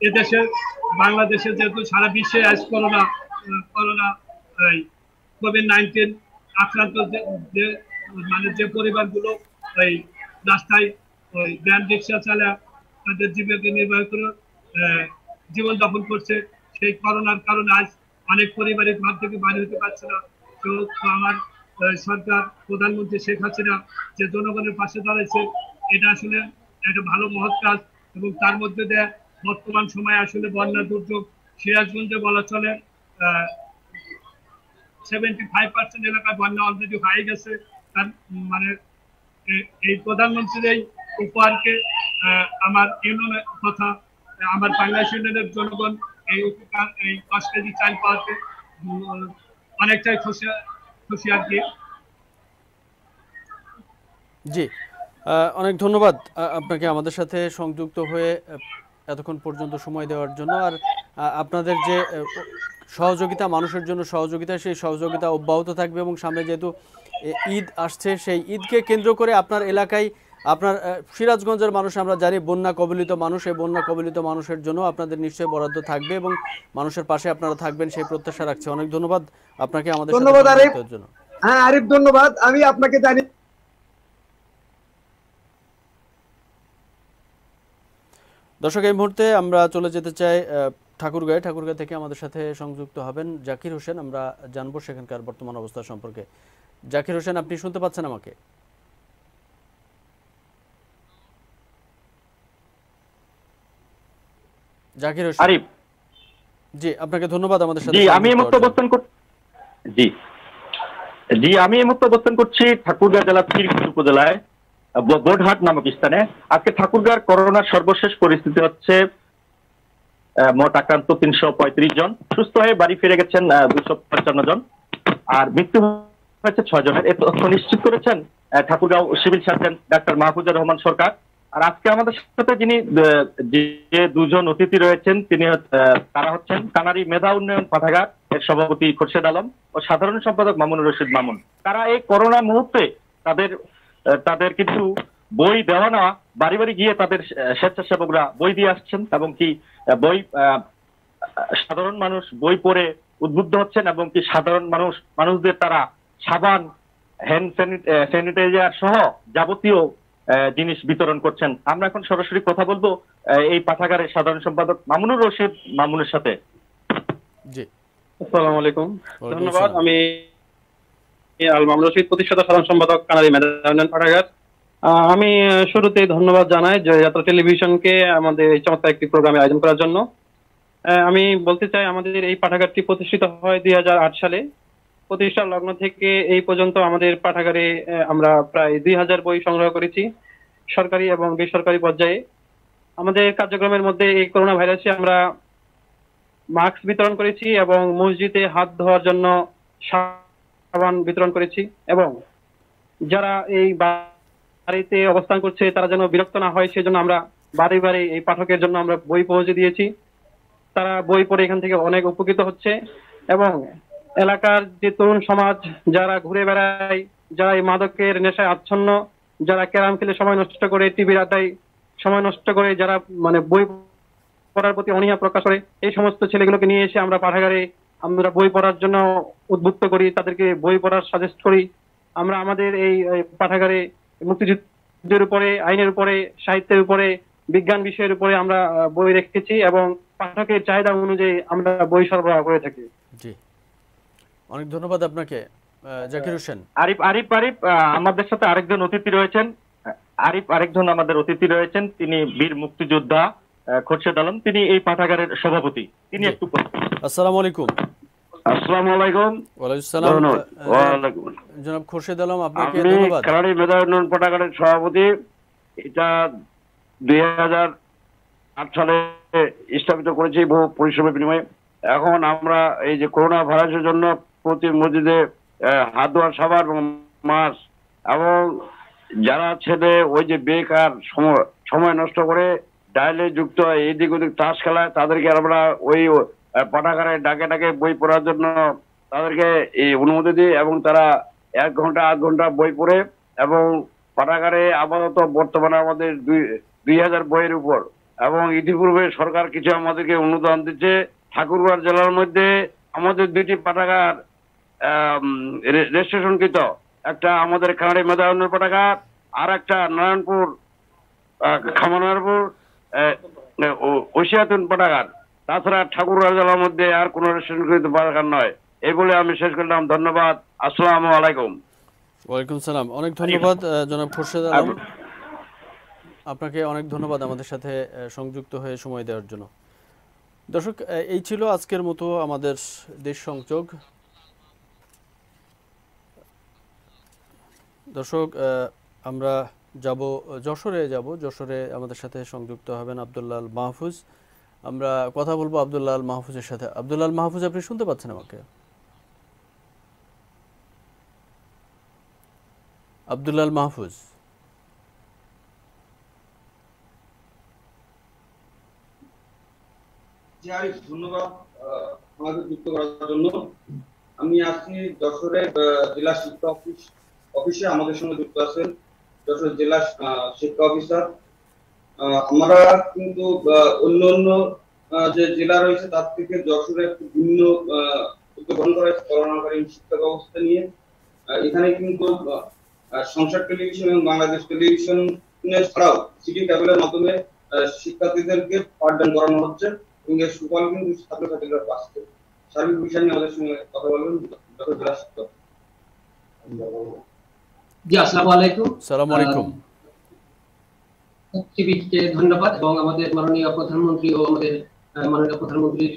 Speaker 12: এদেশে বাংলাদেশে যেহেতু সারা বিশ্বে আজ করোনা কোভিড-19 আক্রান্ত যে মানে যে পরিবারগুলো এই রাস্তায় ওই ভ্যান রিক্সা চালা তাদের জীবিকা নির্বাহ করে জীবনযাপন করছে, সেই করোনার কারণে আজ অনেক পরিবারের ঘর থেকে বাইরে হতে পারছে না। তো আমার সরকার প্রধানমন্ত্রী শেখ হাসিনা যে জনগণের পাশে দাঁড়াইছে, এটা আসলে একটা ভালো মহৎ কাজ। এবং তার মধ্যে দিয়ে বর্তমান সময়ে আসলে বন্যা দুর্যোগ সিরাজগঞ্জে বলা চলে 75% এলাকায় বন্যা অলরেডি হয়ে গেছে। তার মানে এই প্রধানমন্ত্রীর এই উপহারকে আমার ইউনিয়নের কথা, আমার বাংলাদেশ ইউনিয়নের জনগণ এই উপকার, এই 10 কেজি চাল পাওয়াতে অনেকটাই খুশি আর কি।
Speaker 1: জি, অনেক ধন্যবাদ আপনাকে আমাদের সাথে সংযুক্ত হয়ে এতক্ষণ পর্যন্ত সময় দেওয়ার জন্য। আর আপনাদের যে সহযোগিতা, মানুষের জন্য সহযোগিতা, সেই সহযোগিতা অব্যাহত থাকবে। এবং সামনে যেহেতু ঈদ আসছে, সেই ঈদকে কেন্দ্র করে আপনার এলাকায়, আপনার সিরাজগঞ্জের মানুষ আমরা জানি বন্যা কবলিত মানুষ, এই বন্যা কবলিত মানুষের জন্য আপনাদের নিশ্চয়ই বরাদ্দ থাকবে এবং মানুষের পাশে আপনারা থাকবেন সেই প্রত্যাশা রাখছি। অনেক ধন্যবাদ আপনাকে আমাদের সাথে সংযুক্ত হওয়ার জন্য।
Speaker 11: হ্যাঁ আরিফ, ধন্যবাদ। আমি আপনাকে জানি
Speaker 1: দর্শক, এই মুহূর্তে আমরা চলে যেতে চাই ঠাকুরগাঁও থেকে আমাদের সাথে সংযুক্ত হবেন জাকির হোসেন। আমরা জানবো সেখানকার বর্তমান অবস্থা সম্পর্কে। জাকির হোসেন, আপনি শুনতে পাচ্ছেন আমাকে? জাকির হোসেন,
Speaker 13: আরিফ,
Speaker 1: জি আপনাকে ধন্যবাদ আমাদের সাথে।
Speaker 13: আমি এই মুহূর্তে অবস্থান করছি ঠাকুরগাঁও জেলার তিরকুট উপজেলায় বোর্ডহাট নামক স্থানে। আজকে ঠাকুরগাঁওর করোনার সর্বশেষ পরিস্থিতি হচ্ছে মোট আক্রান্ত 335 জন, সুস্থ হয়ে বাড়ি ফিরে গেছেন 255 জন, আর মৃত্যু হয়েছে 6 জনের। এ তথ্য নিশ্চিত করেছেন Thakurgaon civil surgeon doctor Mahfuzur Rahman Sarkar. আর আজকে আমাদের সাথে যিনি যে দুজন অতিথি রয়েছেন তারা হচ্ছেন কানারি মেধা উন্নয়ন পাঠাগার এর সভাপতি খোরশেদ আলম ও সাধারণ সম্পাদক মামুনুর রশিদ মামুন। তারা এই করোনা মুহূর্তে তাদের কিছু বই দেওয়া নেওয়া, বাড়ি বাড়ি গিয়ে তাদের স্বেচ্ছাসেবকরা বই দিয়ে আসছেন এবং কি বই সাধারণ মানুষ বই পড়ে উদ্বুদ্ধ হচ্ছেন এবং কি সাধারণ মানুষদের তারা সাবান, হ্যান্ড স্যানিটাইজার সহ যাবতীয় জিনিস বিতরণ করছেন। আমরা এখন সরাসরি কথা বলবো এই পাঠাগারের সাধারণ সম্পাদক মামুনুর রশিদ মামুনের সাথে।
Speaker 1: জি,
Speaker 14: আসসালামু আলাইকুম। ধন্যবাদ। আমি আল মামুনুর রশিদ, প্রতিষ্ঠাতা সাধারণ সম্পাদক কানারি মেধা উন্নয়ন পাঠাগার। আমি শুরুতেই ধন্যবাদ জানাই জয়যাত্রা টেলিভিশনকে আমাদের এই চমৎকার একটি প্রোগ্রামের আয়োজন করার জন্য। আমি বলতে চাই আমাদের এই পাঠাগারটি প্রতিষ্ঠিত হয় 2008 সালে। প্রতিষ্ঠার লগ্ন থেকে এই পর্যন্ত আমাদের পাঠাগারে আমরা প্রায় 2000 বই সংগ্রহ করেছি সরকারি এবং বেসরকারি পর্যায়ে। আমাদের কার্যক্রমের মধ্যে এই করোনা ভাইরাসে আমরা মাস্ক বিতরণ করেছি এবং মসজিদে হাত ধোয়ার জন্য সাবান বিতরণ করেছি, এবং যারা এই বাড়িতে অবস্থান করছে তারা যেন বিরক্ত না হয় সেজন্য আমরা বাড়ি বাড়ি এই পাঠকের জন্য আমরা বই পৌঁছে দিয়েছি। তারা বই পড়ে এখান থেকে অনেক উপকৃত হচ্ছে, এবং এলাকার যে তরুণ সমাজ যারা ঘুরে বেড়ায়, যারা এই মাদকের নেশায় আচ্ছন্ন, যারা ক্যারাম খেলে সময় নষ্ট করে, টিভির আড্ডায় সময় নষ্ট করে, যারা মানে বই পড়ার প্রতি অনীহা প্রকাশ করে, এই সমস্ত ছেলেগুলোকে নিয়ে এসে আমরা পাঠাগারে আমরা বই পড়ার জন্য উদ্বুদ্ধ করি, তাদেরকে বই পড়ার সাজেস্ট করি। আমরা আমাদের এই পাঠাগারে মুক্তিযুদ্ধের উপরে, আইনের উপরে, সাহিত্যের উপরে, বিজ্ঞান বিষয়ের উপরে আমরা বই রেখেছি, এবং পাঠকের চাহিদা অনুযায়ী আমরা বই সরবরাহ করে থাকি।
Speaker 1: জি, অনেক ধন্যবাদ আপনাকে। জাকির হোসেন।
Speaker 13: আরিফ আমাদের সাথে আরেকজন অতিথি রয়েছেন। তিনি বীর মুক্তিযোদ্ধা খোরশেদ আলম, তিনি এই পাঠাগারের সভাপতি। তিনি একটু
Speaker 1: আসসালামু আলাইকুম।
Speaker 15: আসসালামু আলাইকুম।
Speaker 1: ওয়ালাইকুম আসসালাম। জনাব খোরশেদ আলম, আপনাকে ধন্যবাদ।
Speaker 15: কানাড়ি মেধা উন্নয়ন পাঠাগারের সভাপতি। এটা 2008 সালে স্থাপিত করেছি বহু পরিশ্রমের বিনিময়ে। এখন আমরা এই যে করোনা ভাইরাসের জন্য প্রতি মসজিদে হাত ধোয়ার সাবান এবং মাস্ক, এবং যারা ছেলে ওই যে বেকার সময় নষ্ট করে ডায়ালে যুক্ত হয়, এদিক ওদিক তাস খেলায়, তাদেরকে আমরা ওই পাঠাগারে ডাকে ডাকে বই পড়ার জন্য তাদেরকে এই অনুমতি দিই, এবং তারা 1 ঘন্টা 8 ঘন্টা বই পড়ে। এবং পাঠাগারে আপাতত বর্তমানে আমাদের 2000 বইয়ের উপর, এবং ইতিপূর্বে সরকার কিছু আমাদেরকে অনুদান দিচ্ছে। ঠাকুরগাঁও জেলার মধ্যে আমাদের 2টি পাঠাগার রেজিস্ট্রেশনকৃত, একটা আমাদের কানাড়ি মেধা উন্নয়ন পাঠাগার, আর একটা নারায়ণপুর খামানারপুর ওসিয়াতুন পাঠাগার। তাছাড়া ঠাকুরগাঁও জেলার মধ্যে আর কোনো রেজিস্ট্রেশনকৃত পাঠাগার নয়। এই বলে আমি শেষ করলাম। ধন্যবাদ। আসসালামু আলাইকুম।
Speaker 1: ওয়ালাইকুম সালাম। অনেক ধন্যবাদ জনাব খোরশেদ আলম, আপনাকে অনেক ধন্যবাদ আমাদের সাথে সংযুক্ত হয়ে সময় দেওয়ার জন্য। দর্শক, এই ছিল আজকের মতো আমাদের দেশ সংযোগ। দর্শক, আমরা যাব যশোরে আমাদের সাথে সংযুক্ত হবেন আব্দুল্লাহ মাহফুজ। আমরা কথা বলবো আব্দুল্লাহ মাহফুজের সাথে। আব্দুল্লাহ মাহফুজ, আপনি শুনতে পাচ্ছেন আমাকে? আব্দুল্লাহ মাহফুজ।
Speaker 16: ধন্যবাদ আমাদের যুক্ত করার জন্য। আমি আজকে যশোরের জেলা শিক্ষা অফিসে আমাদের সঙ্গে যুক্ত আছেন যশোর জেলা শিক্ষা অফিসার। আমরা কিন্তু অন্য যে জেলা রয়েছে তার থেকে যশোরে একটু ভিন্ন উদ্যোগ গ্রহণ করা হয়েছে করোনাকালীন শিক্ষা ব্যবস্থা নিয়ে। এখানে কিন্তু সংসদ টেলিভিশন এবং বাংলাদেশ টেলিভিশন ছাড়াও সিটি কেবলের মাধ্যমে শিক্ষার্থীদেরকে পাঠদান করানো হচ্ছে, এবং এর সুফল কিন্তু ছাত্রছাত্রীরা পাচ্ছে। সার্বিক বিষয় নিয়ে আমাদের সঙ্গে কথা বলবেন যশোর জেলা শিক্ষক।
Speaker 17: জি, আসসালামু আলাইকুম।
Speaker 1: আসসালামু আলাইকুম।
Speaker 17: টিভিকে ধন্যবাদ, এবং আমাদের মাননীয় প্রধানমন্ত্রী ও আমাদের মাননীয় প্রধানমন্ত্রীর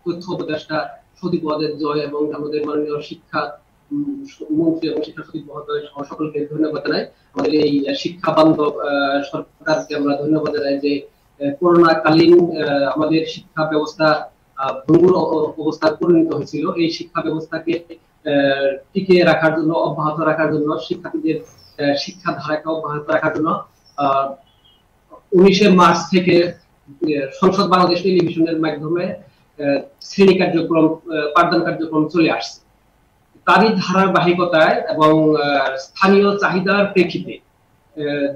Speaker 17: তথ্য উপদেষ্টা সদীপ ওয়াজেদ জয়, এবং আমাদের মাননীয় শিক্ষা মন্ত্রী এবং শিক্ষা সচিব মহোদয় সহ সকলকে ধন্যবাদ জানাই। আমাদের এই শিক্ষা বান্ধব সরকারকে আমরা ধন্যবাদ জানাই যে করোনাকালীন আমাদের শিক্ষা ব্যবস্থা ভঙ্গুর অবস্থায় পরিণত হয়েছিল। এই শিক্ষা ব্যবস্থাকে টিকিয়ে রাখার জন্য, অব্যাহত রাখার জন্য, শিক্ষার্থীদের শিক্ষা ধারাকে অব্যাহত রাখার জন্য 19 মার্চ থেকে সংসদ বাংলাদেশ টেলিভিশনের মাধ্যমে শ্রেণী কার্যক্রম, পাঠদান কার্যক্রম চলে আসছে। তারই ধারাবাহিকতায় এবং স্থানীয় চাহিদার প্রেক্ষিতে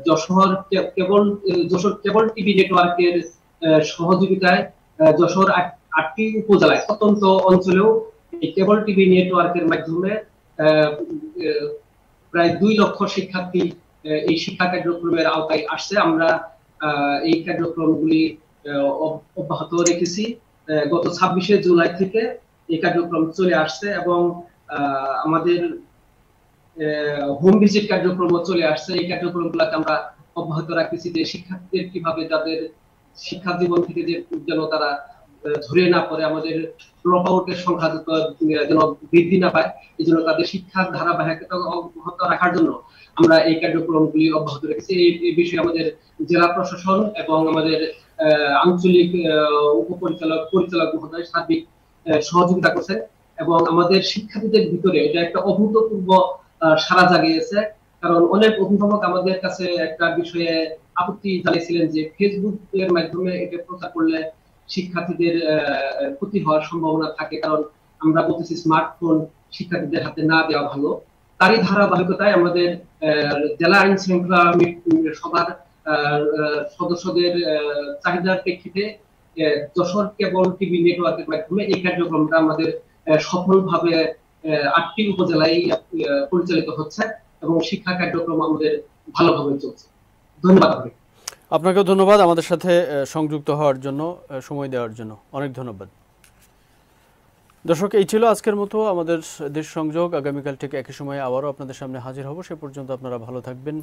Speaker 17: যশোর কেবল টিভি নেটওয়ার্কের সহযোগিতায় যশোর 8টি উপজেলায় প্রত্যন্ত অঞ্চলেও এই কেবল টিভি নেটওয়ার্কের মাধ্যমে প্রায় 2 লক্ষ শিক্ষার্থী এই শিক্ষা কার্যক্রমের আওতায় আসছে। আমরা এই কার্যক্রমগুলি অব্যাহত রেখেছি। গত 26শে জুলাই থেকে এই কার্যক্রম চলে আসছে, এবং আমাদের হোম ভিজিট কার্যক্রমও চলে আসছে। এই কার্যক্রমগুলোকে আমরা অব্যাহত রাখতেছি যে শিক্ষার্থীদের কিভাবে তাদের শিক্ষা জীবন থেকে যেন তারা ধরিয়ে না পড়ে, আমাদের ড্রপ আউটের সংখ্যা যেন বৃদ্ধি না পায়, এই জন্য তাদের শিক্ষার ধারাবাহিকতা অব্যাহত রাখার জন্য আমরা এই কার্যক্রমগুলি অব্যাহত রেখেছি। এই বিষয়ে আমাদের জেলা প্রশাসন এবং আমাদের আঞ্চলিক পরিচালক মহোদয় সার্বিক সহযোগিতা করছে এবং আমাদের শিক্ষার্থীদের ভিতরে এটা একটা অভূতপূর্ব সাড়া জাগিয়েছে। কারণ অনেক অভিভাবক আমাদের কাছে একটা বিষয়ে আপত্তি জানিয়েছিলেন যে ফেসবুকের মাধ্যমে এটা প্রচার করলে শিক্ষার্থীদের ক্ষতি হওয়ার সম্ভাবনা থাকে, কারণ আমরা বলতেছি স্মার্টফোন শিক্ষার্থীদের হাতে না দেওয়া ভালো। তারই ধারাবাহিকতায় আমাদের জেলা আইন শৃঙ্খলা সভার সদস্যদের চাহিদার প্রেক্ষিতে যশোর কেবল টিভি নেটওয়ার্কের মাধ্যমে এই কার্যক্রমটা আমাদের সফলভাবে 8টি উপজেলায় পরিচালিত হচ্ছে এবং শিক্ষা কার্যক্রম আমাদের ভালোভাবে চলছে। ধন্যবাদ।
Speaker 1: আপনাকেও ধন্যবাদ আমাদের সাথে সংযুক্ত হওয়ার জন্য, সময় দেওয়ার জন্য অনেক ধন্যবাদ। দর্শক, এই ছিল আজকের মতো আমাদের দেশ সংযোগ। আগামীকাল ঠিক একই সময়ে আবারও আপনাদের সামনে হাজির হব। সে পর্যন্ত আপনারা ভালো থাকবেন,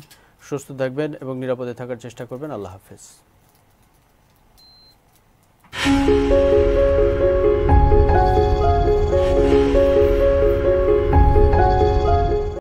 Speaker 1: সুস্থ থাকবেন এবং নিরাপদে থাকার চেষ্টা করবেন। আল্লাহ হাফেজ।